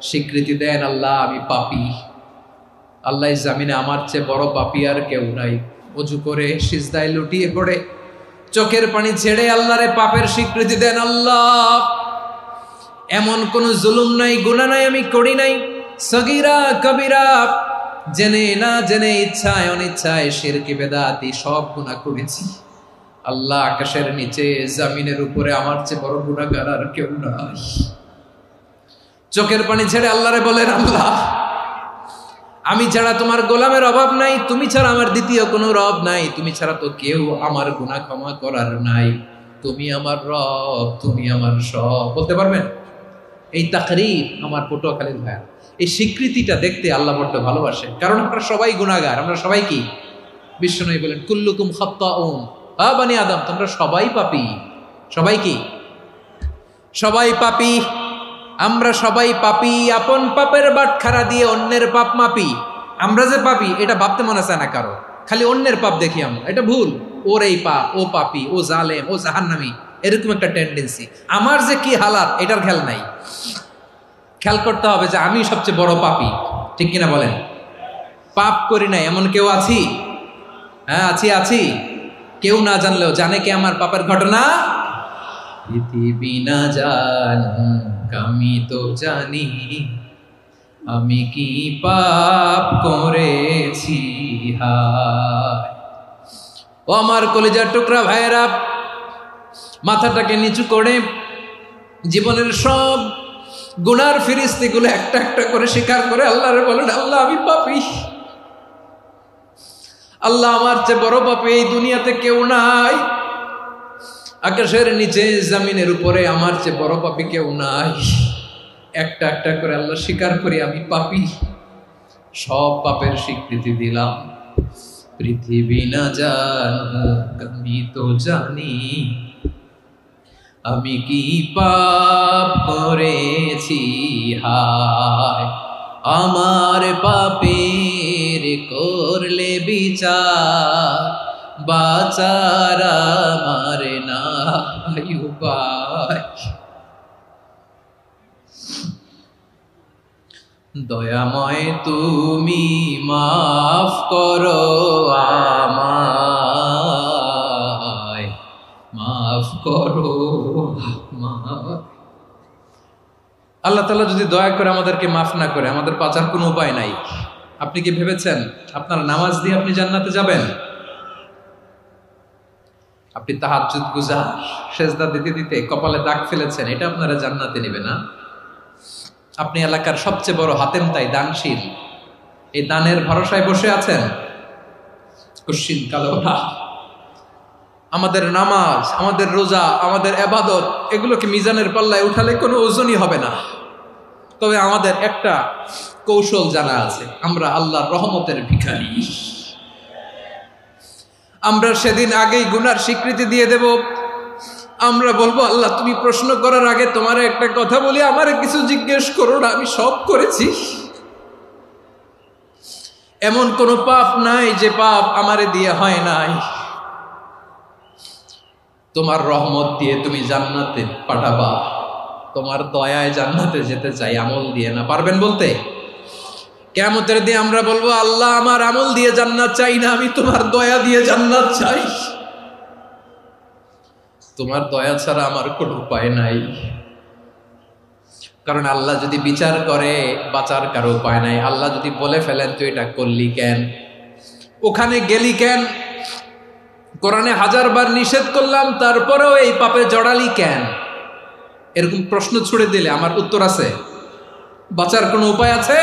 স্বীকৃতি দেন, আল্লাহ আমি পাপী। আল্লাহ জামিনে আমার চেয়ে বড় পাপী আর কেউ নাই। অজু করে সিজদায় লুটিয়ে পড়ে চোখের পানি ছেড়ে আল্লাহরে পাপের স্বীকৃতি দেন, আল্লাহ এমন কোন জুলুম নাই, গুনাহ নাই আমি করি নাই, সগীরা কবিরা, জেনে না জেনে, ইচ্ছায় অনিচ্ছায়, শিরকি বেদাতি সব গুনাহ করেছি। আল্লাহ আকাশের নিচে জমিনের উপরে আমার চেয়ে বড় গুনাহগার আর কেউ নাই। চোখের পানি ছেড়ে আল্লাহরে বলেন, আল্লাহ আমি ছাড়া তোমার গোলামের অভাব নাই, তুমি ছাড়া আমার দ্বিতীয় কোনো রব নাই, তুমি ছাড়া তো কেউ আমার গুনাহ ক্ষমা করার নাই, তুমি আমার রব, তুমি আমার সব। বলতে পারবেন? এই তাকরীর আমার পটুয়াখালীর ভাইয়া, এই স্বীকৃতিটা দেখতে আল্লাহ বড্ড ভালোবাসে, কারণ আমরা সবাই গুনাহগার। আমরা সবাই কি? বিশ্বনবী বলেন, কুল্লুকুম খাত্তাউন, বানি আদম তোমরা সবাই পাপী। সবাই কি? সবাই পাপী। আমরা সবাই পাপী, আপন পাপের বাটখারা দিয়ে অন্যের পাপ মাপি। আমরা যে পাপী এটা ভাবতে মনে চায় না কারো, খালি অন্যের পাপ দেখি আমরা, এটা ভুল। ওর এই পাপ, ও পাপী, ও জালেম, ও জাহান্নামী, এরকম একটা টেন্ডেন্সি। আমার যে কি হালাত এটার খেয়াল নাই। খেয়াল করতে হবে যে আমি সবচেয়ে বড় পাপী, ঠিক কিনা বলেন? পাপ করি নাই এমন কেউ আছি? হ্যাঁ আছি। কেউ না জানলেও জানে কে আমার পাপের ঘটনা? পৃথিবী না জানুক আমি তো জানি, আমি কি পাপ করেছি হায়। ও আমার কলিজার টুকরা ভাইয়েরা, মাথাটাকে নিচু করে জীবনের সব গুনার ফিরিস্তিগুলো একটা একটা করে স্বীকার করে আল্লাহরে বলেন, আল্লাহ আমি পাপী। আল্লাহ আমার চেয়ে বড় পাপী এই দুনিয়াতে কেউ নাই। আকাশের নিচে জমিনের উপরে আমার চেয়ে বড় পাপী কেউ নাই। একটা একটা করে আল্লাহ স্বীকার করি আমি পাপী, সব পাপের স্বীকৃতি দিলাম। পৃথিবী না জানুক আমি তো জানি, আমি কি পাপ করেছি হায়। আমার পাপের করলে বিচার, বাঁচার আমার নাই উপায়। দয়াময় তুমি মাফ করো আমায়, মাফ করো আমায়। আল্লাহ তাআলা যদি দয়া করে আমাদেরকে মাফ না করে, আমাদের বাঁচার কোনো উপায় নাই। আপনি কি ভেবেছেন আপনার নামাজ দিয়ে আপনি জান্নাতে যাবেন? আপনি তাহাজ্জুদ গুজার, সেজদা দিতে দিতে কপালে দাগ ফেলেছেন, এটা আপনারা জান্নাতে নেবে না। আপনি এলাকার সবচেয়ে বড় হাতেম তাই দানশীল, এই দানের ভরসায় বসে আছেন, কুশ্চিন কালো না। আমাদের নামাজ, আমাদের রোজা, আমাদের ইবাদত, এগুলোকে মিজানের পাল্লায় উঠালে কোনো ওজনই হবে না। তবে আমাদের একটা কৌশল জানা আছে, আমরা আল্লাহর রহমতের ভিখারি। আমরা সেদিন আগেই গুনার স্বীকৃতি দিয়ে দেব। আমরা বলবো, আল্লাহ তুমি প্রশ্ন করার আগে তোমার একটা কথা বলি, আমারে কিছু জিজ্ঞেস করো না, আমি সব করেছি। এমন কোনো পাপ নাই যে পাপ আমারে দিয়ে হয় নাই। তোমার রহমত দিয়ে তুমি জান্নাতে পাঠাবা, তোমার দয়ায় জান্নাতে যেতে চাই, আমল দিয়ে না। পারবেন বলতে? কিয়ামতের দিন আমরা বলবো, আল্লাহ আমার আমল দিয়ে জান্নাত চাই না, আমি তোমার দয়া দিয়ে জান্নাত চাই। তোমার দয়া ছাড়া আমার কোনো উপায় নাই। কারণ আল্লাহ যদি বিচার করে বাঁচার কারো উপায় নাই। আল্লাহ যদি বলে ফেলেন তুই এটা করলি কেন, ওখানে গেলি কেন, কোরআনে 1000 বার নিষেধ করলাম তারপরেও এই পাপে জড়ালি কেন, এরকম প্রশ্ন ছুড়ে দিলে আমার উত্তর আছে? বাঁচার কোনো উপায় আছে?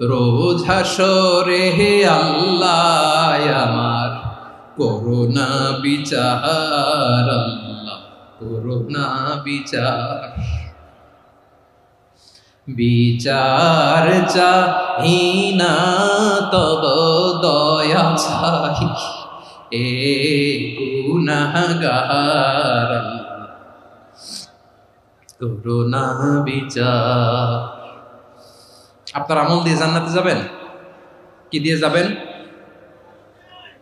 রোজ হাসরে হে আল্লাহ আমার করুণা বিচার, আল্লাহ করুণা বিচার। বিচার চাহি না তব দয়া চাহি এ গুনাহগার করুণা বিচার। আপনার আমল দিয়ে জান্নাতে যাবেন? কি দিয়ে যাবেন?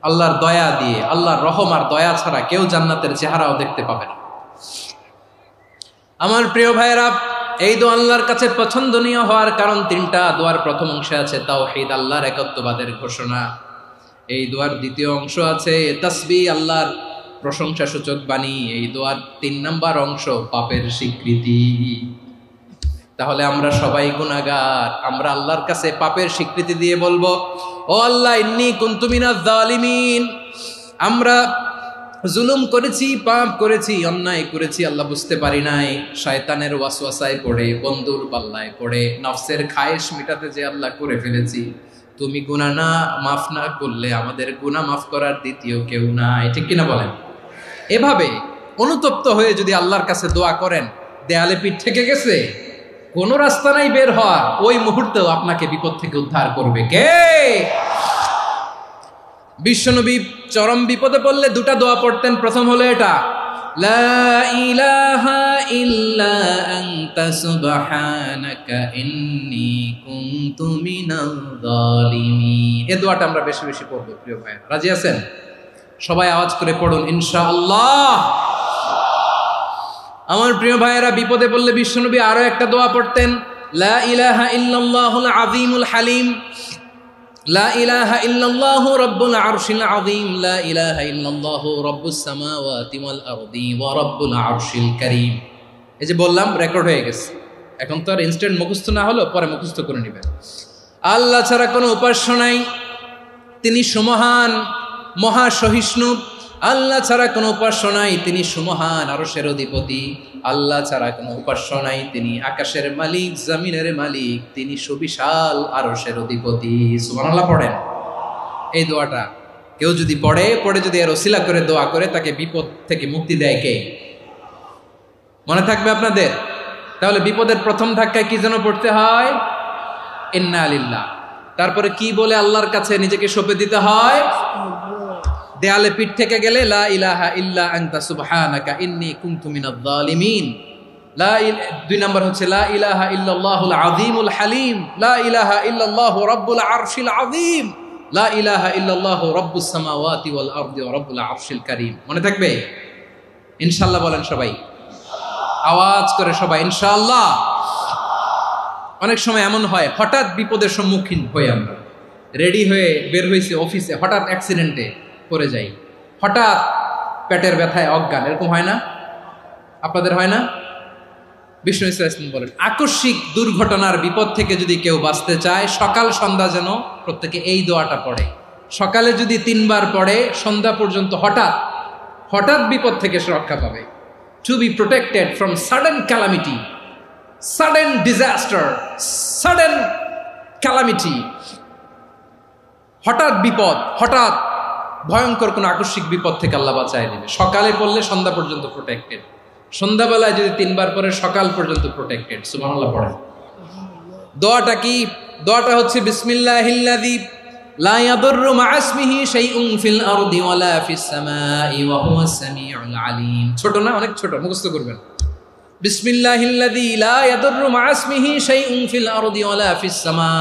আল্লাহর দয়া দিয়ে। আল্লাহর রহম আর দয়া ছাড়া কেউ জান্নাতের চেহারাও দেখতে পাবে না। আমার প্রিয় ভাইয়েরা, এই দোয়া আল্লাহর কাছে পছন্দনীয় হওয়ার কারণ তিনটা। দোয়ার প্রথম অংশে আছে তাওহীদ, আল্লাহর একত্ববাদের ঘোষণা। এই দোয়ার দ্বিতীয় অংশ আছে তাসবিহ, আল্লাহর প্রশংসা সূচক বাণী। এই দোয়ার 3 নাম্বার অংশ পাপের স্বীকৃতি। তাহলে আমরা সবাই গুনাহগার। আমরা আল্লাহর কাছে পাপের স্বীকৃতি দিয়ে বলবো, ও আল্লাহ, ইন্নী কুনতু মিনাজ জালিমিন। আমরা জুলুম করেছি, পাপ করেছি, অন্যায় করেছি, আল্লাহ বুঝতে পারি নাই। শয়তানের ওয়াসওয়াসায় পড়ে, বন্ধুর পাল্লায় পড়ে, নফসের খায়েশ মিটাতে যে আল্লাহ করে ফেলেছি। তুমি গুনাহ না মাফ না করলে আমাদের গুনাহ মাফ করার দ্বিতীয় কেউ নাই। ঠিক কিনা বলেন? এভাবে অনুতপ্ত হয়ে যদি আল্লাহর কাছে দোয়া করেন, দেয়ালে পিঠ থেকে গেছে, কোনো রাস্তা নাই বের হওয়ার, ওই মুহূর্তেও আপনাকে বিপদ থেকে উদ্ধার করবে কে? বিশ্বনবী চরম বিপদে পড়লে 2টা দোয়া পড়তেন। প্রথম হলো এটা, লা ইলাহা ইল্লা আনতা সুবহানাকা ইন্নী কুনতু মিনাল জালিমিন। এই দোয়াটা আমরা বেশি বেশি পড়ব প্রিয় ভাই। রাজি আছেন? সবাই আওয়াজ করে পড়ুন ইনশাআল্লাহ। আমার প্রিয় ভাইয়েরা, বিপদে পড়লে বিশ্বনবী আরো একটা দোয়া পড়তেন, লা ইলাহা ইল্লাল্লাহুল আযীমুল হালিম, লা ইলাহা ইল্লাল্লাহু রাব্বুল আরশিল আযীম, লা ইলাহা ইল্লাল্লাহু রাব্বুস সামাওয়াতি ওয়াল আরদি ওয়া রাব্বুল আরশিল কারীম। এই যে বললাম, রেকর্ড হয়ে গেছে। এখন তো আর ইনস্ট্যান্ট মুখস্থ না হলো, পরে মুখস্থ করে নেবেন। আল্লাহ ছাড়া কোনো উপাস্য নাই, তিনি সুমহান, মহা সহিষ্ণু। আল্লাহ ছাড়া কোনো উপাস্য নাই, তিনি সুমহান, আরশের অধিপতি। আল্লাহ ছাড়া কোনো উপাস্য নাই, তিনি আকাশের মালিক, জমিনের মালিক, তিনি সুবিশাল আরশের অধিপতি। সুবহানাল্লাহ পড়েন। এই দোয়াটা কেউ যদি পড়ে যদি এর ওসিলা করে দোয়া করে, তাকে বিপদ থেকে মুক্তি দেয় কে? মনে থাকবে আপনাদের? তাহলে বিপদের প্রথম ধাক্কায় কি যেন পড়তে হয়? ইন্না লিল্লাহ। তারপরে কি বলে আল্লাহর কাছে নিজেকে সঁপে দিতে হয়? দেয়ালে পিঠ থেকে গেলে লা ইলাহা ইল্লা আনতা সুবহানাকা ইন্নী কুনতু মিনাজ জালিমিন। 2 নম্বর হচ্ছে লা ইলাহা ইল্লাল্লাহুল আযীমুল হালিম, লা ইলাহা ইল্লাল্লাহু রাব্বুল আরশিল আযীম, লা ইলাহা ইল্লাল্লাহু রাব্বুস সামাওয়াতি ওয়াল আরদি ওয়া রাব্বুল আরশিল কারীম। মনে থাকবে? ইনশাআল্লাহ বলেন সবাই, আওয়াজ করে সবাই ইনশাআল্লাহ। অনেক সময় এমন হয়, হঠাৎ বিপদের সম্মুখীন হই আমরা, রেডি হয়ে বের হয়েছি অফিসে, হঠাৎ অ্যাক্সিডেন্টে পড়ে যাই, হঠাৎ পেটের ব্যথায় অজ্ঞান। এরকম হয় না? আপনাদের হয় না? বিষ্ণু ইসলাম বলেন, আকস্মিক দুর্ঘটনার বিপদ থেকে যদি কেউ বাঁচতে চায়, সকাল সন্ধ্যা যেন প্রত্যেকে এই দোয়াটা পড়ে। সকালে যদি 3 বার পড়ে, সন্ধ্যা পর্যন্ত হঠাৎ বিপদ থেকে সে রক্ষা পাবে। To be protected from sudden calamity, sudden disaster, sudden calamity. হঠাৎ বিপদ, হঠাৎ ভয়ঙ্কর কোন আকস্মিক বিপদ থেকে আল্লাহ বাঁচায় দিবে। সকালে পড়লে সন্ধ্যা পর্যন্ত প্রোটেক্টেড, সন্ধ্যাবেলায় যদি 3 বার পরে সকাল পর্যন্ত প্রোটেক্টেড। সুবহানাল্লাহ পড়েন। দোয়াটা কি? দোয়াটা হচ্ছে বিসমিল্লাহিল্লাযী লা ইয়াদুররু মা ইসমিহি শাইউন ফিল আরদি ওয়ালা ফিস সামাই ওয়া হুয়াস সামিউল আলিম। ছোট না? অনেক ছোট, মুখস্থ করবেন। বিসমিল্লাহিল্লাযী লা ইয়াদুররু মা ইসমিহি শাইউন ফিল আরদি ওয়ালা ফিস সামা।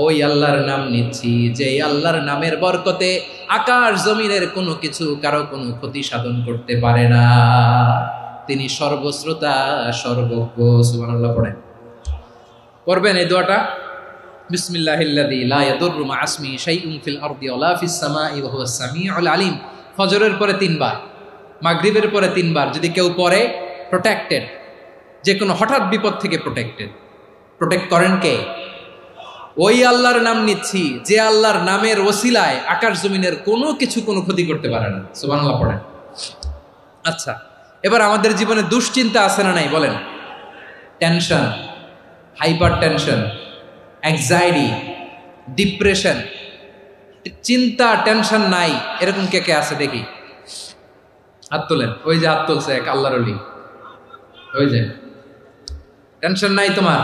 ওই আল্লাহর নাম নিচ্ছি, যে আল্লাহর নামের বরকতে আকাশ জমিনের কোনো কিছু কারো কোনো ক্ষতি সাধন করতে পারে না। তিনি সর্বশ্রোতা, সর্বজ্ঞ। সুবহানাল্লাহ পড়েন। পড়বেন এই দোয়াটা, বিসমিল্লাহিল্লাযী লা ইয়াদুররু মা ইসমিহি শাইউন ফিল আরদি ওয়ালা ফিস সামাই ওয়া হুয়াস সামিউল আলিম। ফজরের পরে 3 বার, মাগরিবের পরে 3 বার যদি কেউ পড়ে, প্রোটেক্টেড, যে কোনো হঠাৎ বিপদ থেকে প্রোটেক্টেড। প্রোটেক্ট করেন কে? ওই আল্লাহর নাম নিচ্ছি, যে আল্লাহর নামের ওসিলায় আকাশ জমিনের কোনো কিছু কোনো ক্ষতি করতে পারে না। সুবহানাল্লাহ পড়েন। আচ্ছা, এবার আমাদের জীবনে দুশ্চিন্তা আছে না নাই বলেন? Tension, hyper tension, anxiety, depression, চিন্তা, টেনশন নাই এরকম কে কে আছে দেখি? হাত তোলেন। ওই যে হাত তুলছে এক আল্লাহর ওলি, ওই যে। টেনশন নাই তোমার?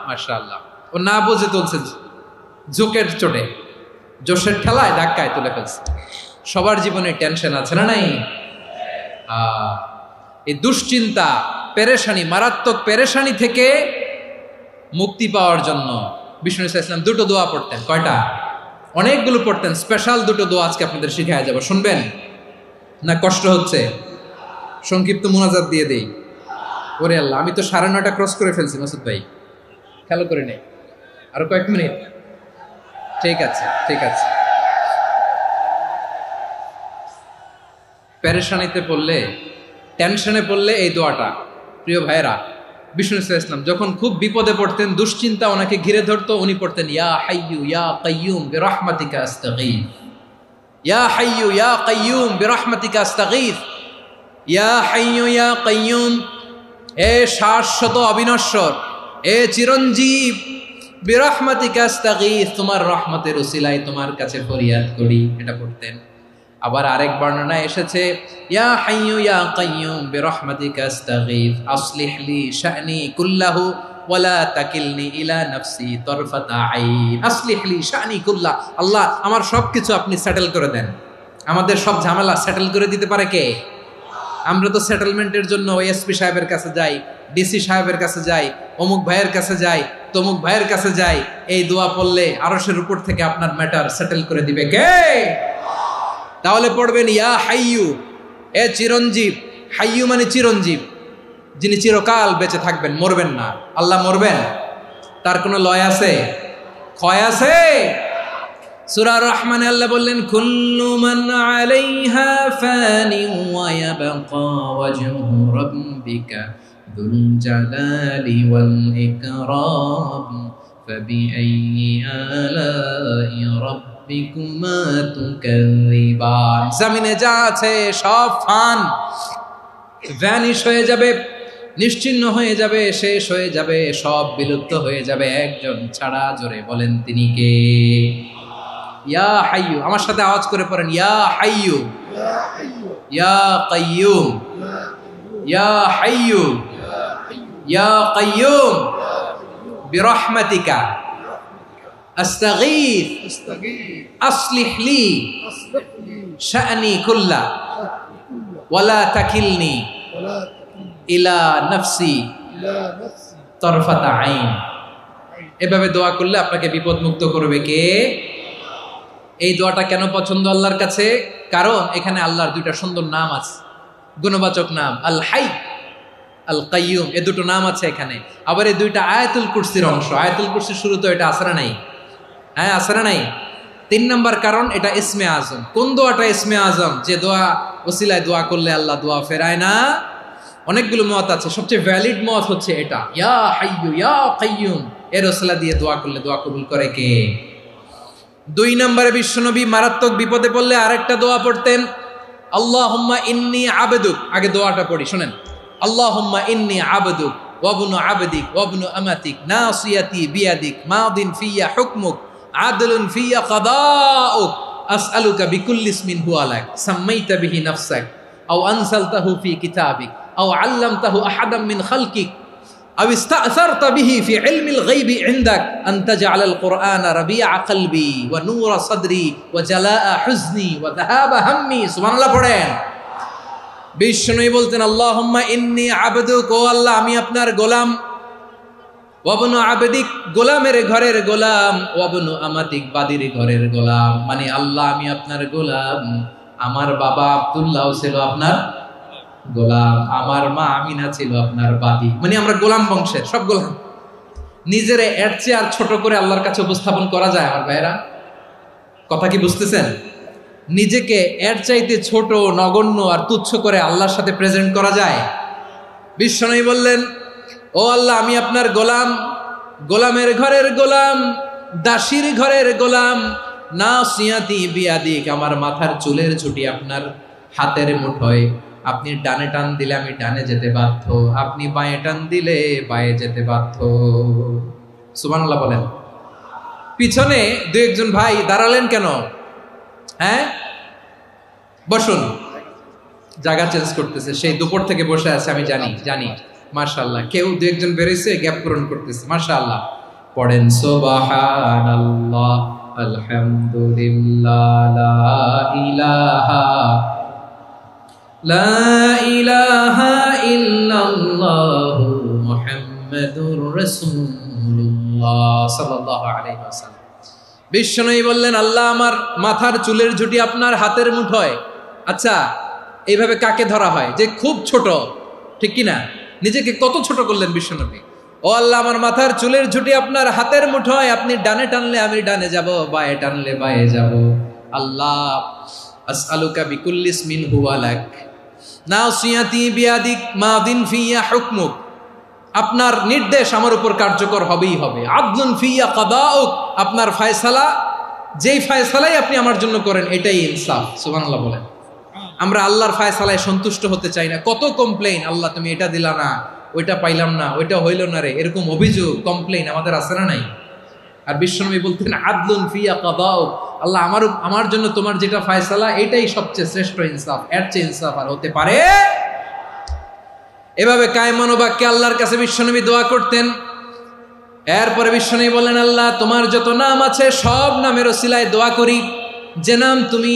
মাশাআল্লাহ, ও না বুঝে তুলছে, জোকের চোটে, জোশের ঠেলায় ধাক্কায় তুলে ফেলছে। সবার জীবনে টেনশন আছে না নাই? এই দুশ্চিন্তা, পেরেশানি, মারাত্মক পেরেশানি থেকে মুক্তি পাওয়ার জন্য বিষ্ণু ইসলাম দুটো দোয়া পড়তেন। কয়টা? অনেকগুলো পড়তেন। স্পেশাল দুটো দোয়া আজকে আপনাদের শিখায়া যাব, শুনবেন না? কষ্ট হচ্ছে? সংক্ষিপ্ত মুনাজাত দিয়ে দেই। ওরে আল্লাহ, আমি তো 9:30 ক্রস করে ফেলছি মাসুদ ভাই, খেয়াল করে নেই। আরো কয়েক মিনিট? ঠিক আছে, ঠিক আছে। পেরেশানিতে পড়লে, টেনশনে পড়লে এই দোয়াটা, প্রিয় ভাইরা, বিষ্ণু ইসলাম যখন খুব বিপদে পড়তেন, দুশ্চিন্তা ওনাকে ঘিরে ধরতো, উনি পড়তেন ইয়া হাইয়ু ইয়া কাইয়ুম বিরহমাতিকা আস্তাগীথ, ইয়া হাইয়ু ইয়া কাইয়ুম বিরহমাতিকা আস্তাগীথ, ইয়া হাইয়ু ইয়া কাইয়ুম, এ শাশ্বত অবিনশ্বর, এ চিরঞ্জীব, বিরহমাতিকা আস্তাগীথ, তোমার রহমতের উসিলায় তোমার কাছে ফরিয়াদ করি। এটা পড়তেন। আবার আরেক বর্ণনায় এসেছে ইয়া হাইয়ু ইয়া কাইয়ুম বিরহমাতিকা আস্তাগীথ আসলিহ লি শা'নি কুল্লাহু ওয়ালা তাকিলনি ইলা নাফসি তারফাতা আইন। আসলিহ লি শা'নি কুল্লাহ, আল্লাহ আমার সবকিছু আপনি সেটেল করে দেন। আমাদের সব ঝামেলা সেটেল করে দিতে পারে কে? আমরা তো সেটেলমেন্টের জন্য এসপি সাহেবের কাছে যাই, ডিসি সাহেবের কাছে যাই, অমুক ভাইয়ের কাছে যাই, তমুক ভাইয়ের কাছে যাই। এই দোয়া পড়লে আরশের উপর থেকে আপনার ম্যাটার সেটেল করে দিবে কে? তাহলে পড়বেন ইয়া হাইয়ু, এ চিরঞ্জীব। হাইয়ু মানে চিরঞ্জীব, যিনি চিরকাল বেঁচে থাকবেন, মরবেন না। আল্লাহ মরবেন? তার কোনো লয় আছে? ক্ষয় আছে? সূরা রহমানে আল্লাহ বললেন কুল্লু মান আলাইহা ফানি ওয়া ইয়াবকা ওয়াজহু রাব্বিকা যুল জালালি ওয়াল ইকরাম ফাবিআইয়ি আলাই রাব্বিকুমা তুকাযিবান। জমিনে যা আছে সব ফান, ভ্যানিশ হয়ে যাবে, নিশ্চিহ্ন হয়ে যাবে, শেষ হয়ে যাবে, সব বিলুপ্ত হয়ে যাবে, একজন ছাড়া। জোরে বলেন তিনি কে? ইয়া হাইয়ু। আমার সাথে আওয়াজ করে পড়েন ইয়া হাইয়ু ইয়া কাইয়ুম ইয়া হাইয়ু ইয়া কাইয়ুম বিরহমাতিকা আস্তাগীথ আসলিহ লি শা'নি কুল্লা ওয়ালা তাকিলনি ইলা নাফসি তারফাতা আইন। এভাবে দোয়া করলে আপনাকে বিপদ মুক্ত করবে কে? এই দোয়াটা কেন পছন্দ আল্লাহর কাছে? কারণ এখানে আল্লাহর দুইটা সুন্দর নাম আছে, গুণবাচক নাম, আল হাই, আল কাইয়ুম, এই দুটো নাম আছে এখানে। আবার এই দুইটা আয়াতুল কুরসির অংশ। আয়াতুল কুরসির শুরু তো এটা আসরা নাই? হ্যাঁ, আসরা নাই। 3 নম্বর কারণ, এটা ইসমে আজম। কোন দোয়াটা ইসমে আজম? যে দোয়া ওসিলায় দোয়া করলে আল্লাহ দোয়া ফেরায় না। অনেকগুলো মত আছে, সবচেয়ে ভ্যালিড মত হচ্ছে এটা, ইয়া হাইয়ু ইয়া কাইয়ুম। এর ওসিলা দিয়ে দোয়া করলে দোয়া কবুল করে কে? 2 নম্বরে বিশ্বনবী মারাত্মক বিপদে পড়লে আরেকটা দোয়া পড়তেন, আল্লাহুম্মা ইন্নী আবদুক। আগে দোয়াটা পড়ি, শুনেন। আল্লাহুম্মা ইন্নী আবদুক ওয়া ইবনু আবদিক ওয়া ইবনু আমাতিক নাসিয়াতি বিয়াদিক মাদিন ফিয়া হুকমুক আদলুন ফিয়া কাদাউক আসআলুকা বিকুল্লি ইসমিন হুয়া লাক সাম্মাইতা বিহি নাফসাক আও আনসালতাহু ফি কিতাবিক আও আল্লামতাহু আহাদাম মিন খালকিক أو استأثرت به في علم الغيب عندك أن تجعل القرآن ربيع قلبي ونور صدري وجلاء حزني وذهاب همي। سبحان الله পড়েন। বিষ্ণু বলতেন আল্লাহুম্মা ইন্নী আবদুক, ও আল্লাহ আমি আপনার গোলাম, ওয়াবনু আবদিক, গোলামের ঘরের গোলাম, ওয়াবনু আমাতিক, বাদির ঘরের গোলাম। মানে আল্লাহ আমি আপনার গোলাম। আমার বাবা আব্দুল্লাহ ছিল আপনার গোলাম, আমার মা আমিনা ছিল আপনার বাদী। মানে আমরা গোলাম বংশের, সব গোলাম। নিজেরে এর চেয়ে আর ছোট করে আল্লাহর কাছে উপস্থাপন করা যায় আমার ভাইয়েরা? কথা কি বুঝতেছেন? নিজেকে এর চাইতে ছোট, নগণ্য আর তুচ্ছ করে আল্লাহর সাথে প্রেজেন্ট করা যায়? বিশ্বনবী বললেন ও আল্লাহ আমি আপনার গোলাম, গোলামের ঘরের গোলাম, দাসীর ঘরের গোলাম। নাসিয়াতি বিয়াদিক, আমার মাথার চুলের ছুটি আপনার হাতের মুঠোয়। আপনি ডানে টান দিলে আমি ডানে যেতে বাধ্য, আপনি বাঁয়ে টান দিলে বাঁয়ে যেতে বাধ্য। সুবহানাল্লাহ বলেন। পিছনে 2-1 ভাই দাঁড়ালেন কেন? হ্যাঁ, বসুন। জায়গা চেঞ্জ করতেছে, সেই দুপুর থেকে বসে আছে, আমি জানি। মাশাআল্লাহ। কেউ 2-1 বেরোইছে, গ্যাপ পূরণ করতেছে। মাশাআল্লাহ। পড়েন সুবহানাল্লাহ, আলহামদুলিল্লাহ, লা ইলাহা ইল্লাল্লাহ মুহাম্মাদুর রাসূলুল্লাহ সাল্লাল্লাহু আলাইহি ওয়াসাল্লাম। বিশ্বনবী বললেন, আল্লাহ আমার মাথার চুলের ঝুঁটি আপনার হাতের মুঠোয়। আচ্ছা, এইভাবে কাকে ধরা হয়? যে খুব ছোট, ঠিক কিনা? নিজেকে কত ছোট করলেন বিশ্বনবী। ও আল্লাহ, আমার মাথার চুলের ঝুঁটি আপনার হাতের মুঠোয়, আপনি ডানে টানলে আমি ডানে যাব, বায়ে টানলে বায়ে যাব। আল্লাহ, আসআলুকা বিকুল্লি ইসমিন হুয়া লাক নাসিয়াতি বিয়াদিক মাদিন ফিয়া হুকমুক। আপনার নির্দেশ আমার উপর কার্যকর হবেই হবে। আদলুন ফিয়া কাদাউক, আপনার ফয়সালা, যেই ফয়সালাই আপনি আমার জন্য করেন এটাই ইনসাফ। সুবহানাল্লাহ বলেন। আমরা আল্লাহর ফয়সালায় সন্তুষ্ট হতে চাই না। কত কমপ্লেইন, আল্লাহ তুমি এটা দিলা না, ওইটা পাইলাম না, ওইটা হইল না রে, এরকম অভিযোগ, কমপ্লেইন আমাদের আছে না নাই? আর বিশ্বনবী বলতেন আদলুন ফিয়া কাদাউক, আল্লাহ আমার জন্য তোমার যেটা ফয়সালা এটাই সবচেয়ে শ্রেষ্ঠ ইনসাফ, এর চেয়ে ইনসাফ আর হতে পারে? এভাবে কায়মান বাক্যে আল্লাহর কাছে বিশ্বনবী দোয়া করতেন। এরপরে বিশ্বনবী বললেন, আল্লাহ তোমার যত নাম আছে সব নামের ওসিলায় দোয়া করি, যে নাম তুমি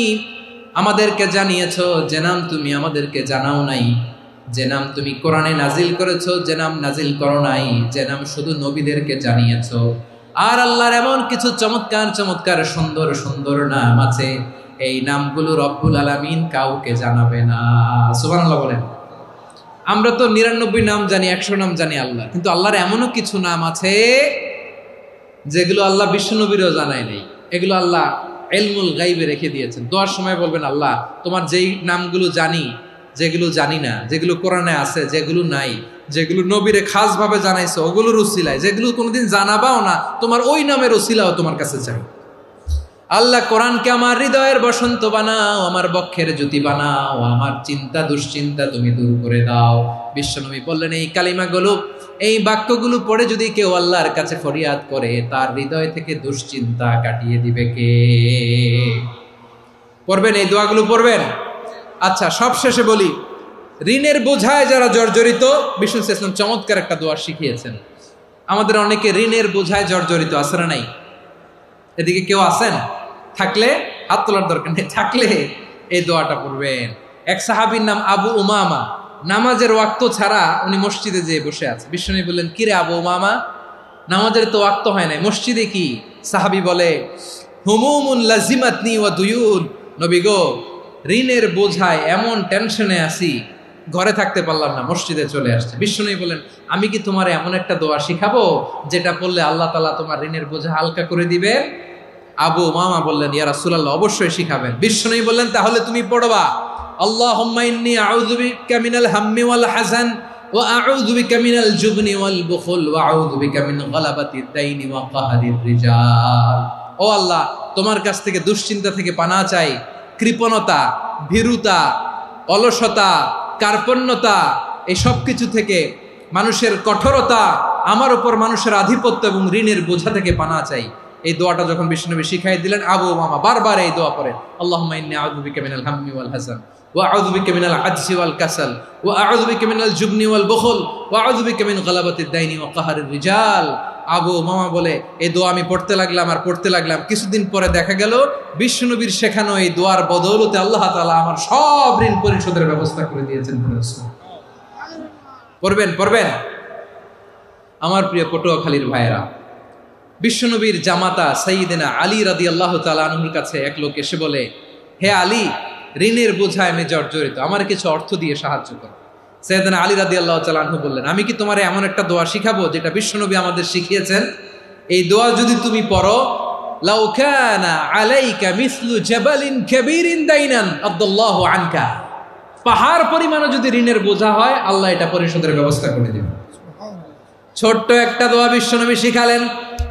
আমাদেরকে জানিয়েছো, যে নাম তুমি আমাদেরকে জানাও নাই, যে নাম তুমি কোরআনে নাজিল করেছো, যে নাম নাজিল করো নাই, যে নাম শুধু নবীদেরকে জানিয়েছো। আর আল্লাহর এমন কিছু চমৎকার চমৎকার সুন্দর সুন্দর নাম আছে, এই নামগুলো রব্বুল আলামিন কাউকে জানাবে না। সুবহানাল্লাহ বলেন। আমরা তো 99 নাম জানি, 100 নাম জানি আল্লাহ, কিন্তু আল্লাহর এমনও কিছু নাম আছে যেগুলো আল্লাহ বিশ্বনবীরও জানায় নাই। এগুলো আল্লাহ ইলমুল গায়বে রেখে দিয়েছেন। দোয়ার সময় বলবেন, আল্লাহ তোমার যেই নামগুলো জানি, যেগুলো জানি না, যেগুলো কোরআনে আছে, যেগুলো নাই, যেগুলো নবীরে খাস ভাবে জানাইছো ওগুলোর উসিলায়, যেগুলো কোনোদিন জানাবাও না, তোমার ওই নামের উসিলাও তোমার কাছে চাই। আল্লাহ কোরআনকে আমার হৃদয়ের বসন্ত বানাও, আমার বক্ষের জ্যোতি বানাও, আমার চিন্তা দুশ্চিন্তা তুমি দূর করে দাও। বিশ্বনবী বললেন, এই কালিমাগুলো, এই বাক্যগুলো পড়ে যদি কেউ আল্লাহর কাছে ফরিয়াদ করে, তার হৃদয় থেকে দুশ্চিন্তা কাটিয়ে দিবে কে? পড়বেন, এই দোয়াগুলো পড়বেন। আচ্ছা, সব শেষে বলি, ঋণের বোঝায় যারা জর্জরিত, বিষ্ণু ইসলাম চমৎকার একটা দোয়া শিখিয়েছেন। আমাদের অনেকে ঋণের বোঝায় জর্জরিত, আছে না নাই? এদিকে কেউ আছেন? থাকলে হাত তোলার দরকার নেই, থাকলে এই দোয়াটা পড়বেন। এক সাহাবীর নাম আবু উমামা, নামাজের ওয়াক্ত ছাড়া উনি মসজিদে যেয়ে বসে আছে। বিশ্বনবী বললেন, কি রে আবু উমামা, নামাজের তো ওয়াক্ত হয় নাই, মসজিদে কি? সাহাবী বলে, হুমুমুন লাজিমাতনি ওয়া দুয়ুন, নবী গো, ঋণের বোঝায় এমন টেনশনে আছি, ঘরে থাকতে পারলাম না, মসজিদে চলে আসছে। বিশ্বনবী বলেন, আমি কি তোমার এমন একটা দোয়া শিখাবো যেটা পড়লে আল্লাহ তাআলা তোমার ঋণের বোঝা হালকা করে দিবে? আবু উমামা বললেন, ইয়া রাসূলুল্লাহ, অবশ্যই শিখাবেন। বিশ্বনবী বললেন, তাহলে তুমি পড়বা, আল্লাহুম্মা ইন্নী আউযু বিকা মিনাল হাম্মি ওয়াল হাযান ওয়া আউযু বিকা মিনাল জুবনি ওয়াল বুখল ওয়া আউযু বিকা মিন গালাবাতিদ দাইনি ওয়া কাহরির রিজাল। ও আল্লাহ, তোমার কাছ থেকে দুশ্চিন্তা থেকে পানাহ চাই, কৃপণতা, ভীরুতা, অলসতা, কার্পণ্যতা, এই সব কিছু থেকে, মানুষের কঠোরতা, আমার উপর মানুষের আধিপত্য এবং ঋণের বোঝা থেকে পানাহ চাই। এই দোয়াটা যখন বিশ্বনবী শিখাই দিলেন, আবু উমামা বারবার এই দোয়া পড়েন, আল্লাহুম্মা ইন্নী আউযু বিকা মিনাল হাম্মি ওয়াল হাযান ওয়া আউযু বিকা মিনাল আজজি ওয়াল কাসাল ওয়া আউযু বিকা মিনাল জুবনি ওয়াল বুখল ওয়া আউযু বিকা মিন গালাবাতিদ দাইনি ওয়া কাহরির রিজাল। আবু উমামা বলে, এই দোয়া আমি পড়তে লাগলাম আর পড়তে লাগলাম, কিছুদিন পরে দেখা গেল বিশ্বনবীর শেখানো এই দোয়ার বদৌলতে আল্লাহ তাআলা আমার সব ঋণ পরিশোধের ব্যবস্থা করে দিয়েছেন। পড়বেন পড়বেন। আমার প্রিয় পটুয়াখালীর ভাইয়েরা, বিশ্বনবীর জামাতা সাইয়্যিদিনা আলী রাদিয়াল্লাহু তাআলা আনহুর কাছে এক লোক এসে বলে, হে আলী, ঋণের বোঝায় আমি জর্জরিত, আমার কিছু অর্থ দিয়ে সাহায্য করো। সাইয়্যিদিনা আলী রাদিয়াল্লাহু তাআলা আনহু বললেন, আমি কি তোমারে এমন একটা দোয়া শিখাবো যেটা বিশ্বনবী আমাদের শিখিয়েছেন? এই দোয়া যদি তুমি পড়ো, লাউ কানা আলাইকা মিসলু জাবালিন কাবীরিন দাইনান আদাল্লাহু আনকা, পাহাড় পরিমাণও যদি ঋণের বোঝা হয়, আল্লাহ এটা পরিশোধের ব্যবস্থা করে দিবেন। ছোট্ট একটা দোয়া বিশ্বনবী শিখালেন,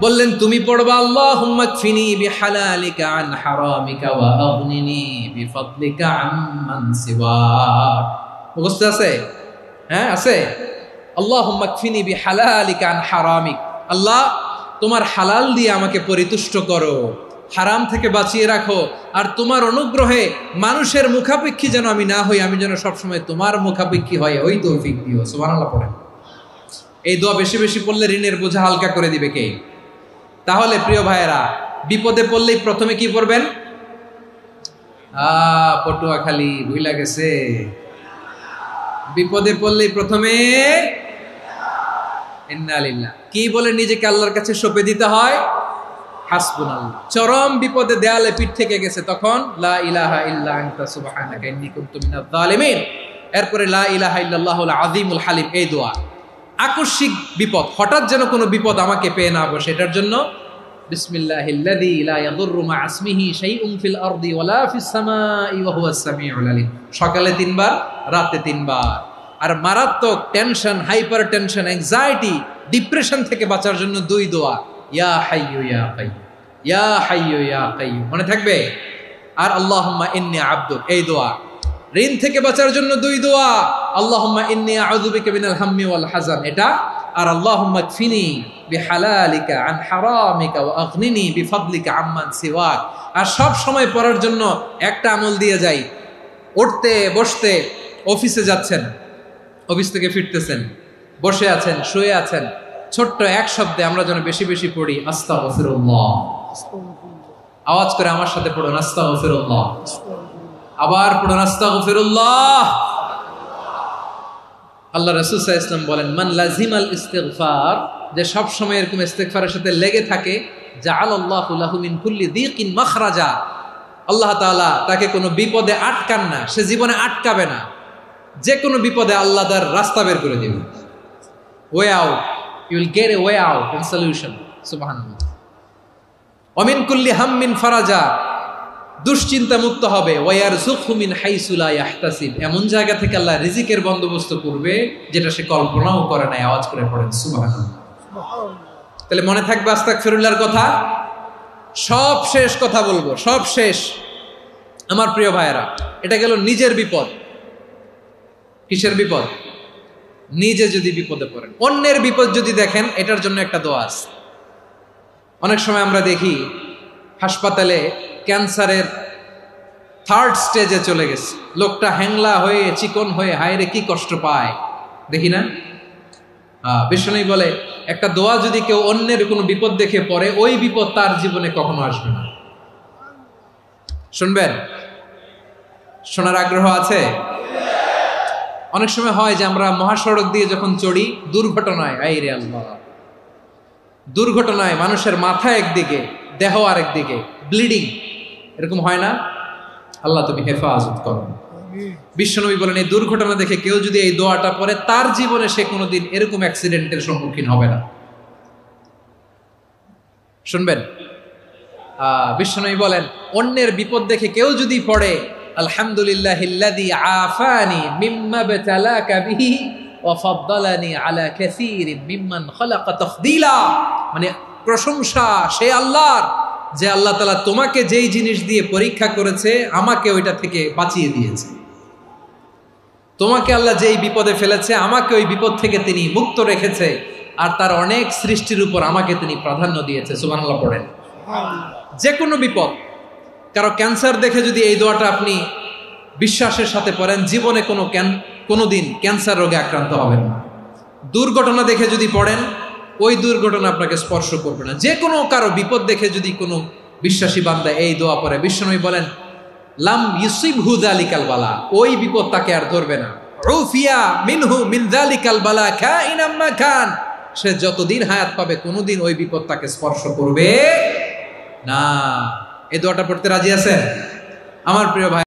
বললেন, তুমি পড়বা, আল্লাহুম্মা কফিনি বিহালালিকা আন হারামিকা ওয়া আগনিনি বিফাদলিকা আম্মান সিওয়াক। মুখস্থ আছে? হ্যাঁ, আছে। আল্লাহুম্মা কফিনি বিহালালিকা আন হারামিক, আল্লাহ তোমার হালাল দিয়ে আমাকে পরিতুষ্ট করো, হারাম থেকে বাঁচিয়ে রাখো, আর তোমার অনুগ্রহে মানুষের মুখাপেক্ষী যেন আমি না হই, আমি যেন সবসময় তোমার মুখাপেক্ষী হয়, ওই তৌফিক দিও। সুবহানাল্লাহ পড়েন। এই দোয়া বেশি বেশি পড়লে ঋণের বোঝা হালকা করে দিবে কে? তাহলে প্রিয় ভাইয়েরা, বিপদে পড়লেই প্রথমে কি পড়বেন? পটুয়াখালী ভুইলা গেছে। বিপদে পড়লেই প্রথমে ইন্না লিল্লাহ কি বলে নিজেকে আল্লাহর কাছে সঁপে দিতে হয়? হাসবুনাল্লাহ। চরম বিপদে দেয়ালে পিঠ থেকে গেছে, তখন লা ইলাহা ইল্লা আনতা সুবহানাকা ইন্নী কুনতু মিনাজ জালিমিন। এরপরে লা ইলাহা ইল্লাল্লাহুল আযীমুল হালিম, এই দোয়া। আকস্মিক বিপদ, হঠাৎ যেন কোনো বিপদ আমাকে পেয়ে না বসে, এটার জন্য বিসমিল্লাহিল্লাযী লা ইয়াদুররু মা ইসমিহি শাইউন ফিল আরদি ওয়ালা ফিস সামাই ওয়া হুয়াস সামিউল আলীম। সকালে 3 বার, রাতে 3 বার। আর মারাত্মক tension, hyper tension, anxiety, depression থেকে বাঁচার জন্য 2 দোয়া, ইয়া হাইয়্যু ইয়া কাইয়্যুম, ইয়া হাইয়্যু ইয়া কাইয়্যুম, মনে থাকবে? আর আল্লাহুম্মা ইন্নী আবদুক, এই দোয়া। ঋণ থেকে বাঁচার জন্য 2 দোয়া, আল্লাহুম্মা ইন্নী আউযু বিকা মিনাল হাম্মি ওয়াল হাযান, এটা। আর আল্লাহুম্মা কফিনি বিহালালিকা আন হারামিকা ওয়া আগনিনি বিফাদলিকা আম্মান সিওয়াক। আর সব সময় পড়ার জন্য একটা আমল দিয়ে যাই, উঠতে বসতে, অফিসে যাচ্ছেন, অফিস থেকে ফিরতেছেন, বসে আছেন, শুয়ে আছেন, ছোট্ট এক শব্দে আমরা যেন বেশি বেশি পড়ি আস্তাগফিরুল্লাহ। আওয়াজ করে আমার সাথে পড়ুন আস্তাগফিরুল্লাহ। আবার পড়ুন আস্তাগফিরুল্লাহ। আল্লাহ রাসূল সাল্লাল্লাহু আলাইহি ওয়াসাল্লাম বলেন, মান লাজিমাল ইস্তিগফার, যে সব সময় এরকম ইস্তিগফারের সাথে লেগে থাকে, জাআলাল্লাহু লাহু মিন কুল্লি যিকিন মাখরাজা, আল্লাহ তাআলা তাকে কোনো বিপদে আটকান না, সে জীবনে আটকাবে না। যে কোনো বিপদে আল্লাহ তার রাস্তা বের করে দিবেন, way out, you will get a way out and solution. সুবহানাল্লাহ। ওয়া মিন কুল্লি হাম্মিন ফারাজা, দুশ্চিন্তা মুক্ত হবে। ওয়ায়ারযুকহু মিন হাইসু লা ইয়াহতাসিব, এমন জায়গা থেকে আল্লাহ রিজিকের বন্দোবস্ত করবে যেটা সে কল্পনাও করে নাই। আওয়াজ করে পড়েন সুবহানাল্লাহ। তাহলে মনে থাকবে আস্তাগফিরুল্লাহর কথা। সব শেষ কথা বলবো, সব শেষ আমার প্রিয় ভাইয়েরা। এটা গেল নিজের বিপদ। কিসের বিপদ? নিজে যদি বিপদে পড়েন। অন্যের বিপদ যদি দেখেন, এটার জন্য একটা দোয়া আছে। অনেক সময় আমরা দেখি হাসপাতালে ক্যান্সারের 3rd স্টেজে চলে গেছে, লোকটা হ্যাংলা হয়ে, চিকন হয়ে, হায়রে কি কষ্ট পায়, দেখি না? বিষ্ণু বলে, একটা দোয়া যদি কেউ অন্যের কোনো বিপদ দেখে পড়ে, ওই বিপদ তার জীবনে কখনো আসবে না। শুনবেন? শোনার আগ্রহ আছে? অনেক সময় হয় যে আমরা মহাসড়ক দিয়ে যখন চড়ি, দুর্ঘটনায়, আইরে আল্লাহ, দুর্ঘটনায় মানুষের মাথা একদিকে, দেহ আরেকদিকে, ব্লিডিং, এরকম হয় না? আল্লাহ তুমি হেফাজত করো। বিশ্বনবী বলেন, এই দুর্ঘটনা দেখে কেউ যদি এই দোয়াটা পড়ে, তার জীবনে সে কোনোদিন এরকম অ্যাক্সিডেন্টের সম্মুখীন হবে না। শুনবেন? বিশ্বনবী বলেন, অন্যের বিপদ দেখে কেউ যদি পড়ে, আলহামদুলিল্লাহিল্লাযী আফানি মিম্মা বতালাকা বিহি ওয়া ফাদ্দালানি আলা কাসীরিন মিম্মান খালাকা তাফদীলা, মানে প্রশংসা সে আল্লাহর, যে আল্লাহ তাআলা তোমাকে যেই জিনিস দিয়ে পরীক্ষা করেছে, আমাকে ওইটা থেকে বাঁচিয়ে দিয়েছে। তোমাকে আল্লাহ যেই বিপদে ফেলেছে, আমাকে ওই বিপদ থেকে তিনি মুক্ত রেখেছে, আর তার অনেক সৃষ্টির উপর আমাকে তিনি প্রাধান্য দিয়েছে। সুবহানাল্লাহ পড়েন। যে কোনো বিপদ, কারো ক্যান্সার দেখে যদি এই দোয়াটা আপনি বিশ্বাসের সাথে পড়েন, জীবনে কোনোদিন ক্যান্সার রোগে আক্রান্ত হবেন না। দুর্ঘটনা দেখে যদি পড়েন, ওই দুর্ঘটনা আপনাকে স্পর্শ করবে না। যে কোনো কারো বিপদ দেখে যদি কোনো বিশ্বাসী বান্দা এই দোয়া পড়ে, বিশ্বনবী বলেন, লাম ইউসিবহু যালিকাল বালা, ওই বিপদ তাকে আর ধরবে না। উফিয়া মিনহু মিন যালিকাল বালা কাইনাম মা কান, সে যতদিন হায়াত পাবে কোনোদিন ওই বিপদ তাকে স্পর্শ করবে না। এই দোয়াটা পড়তে রাজি আছেন আমার প্রিয় ভাই?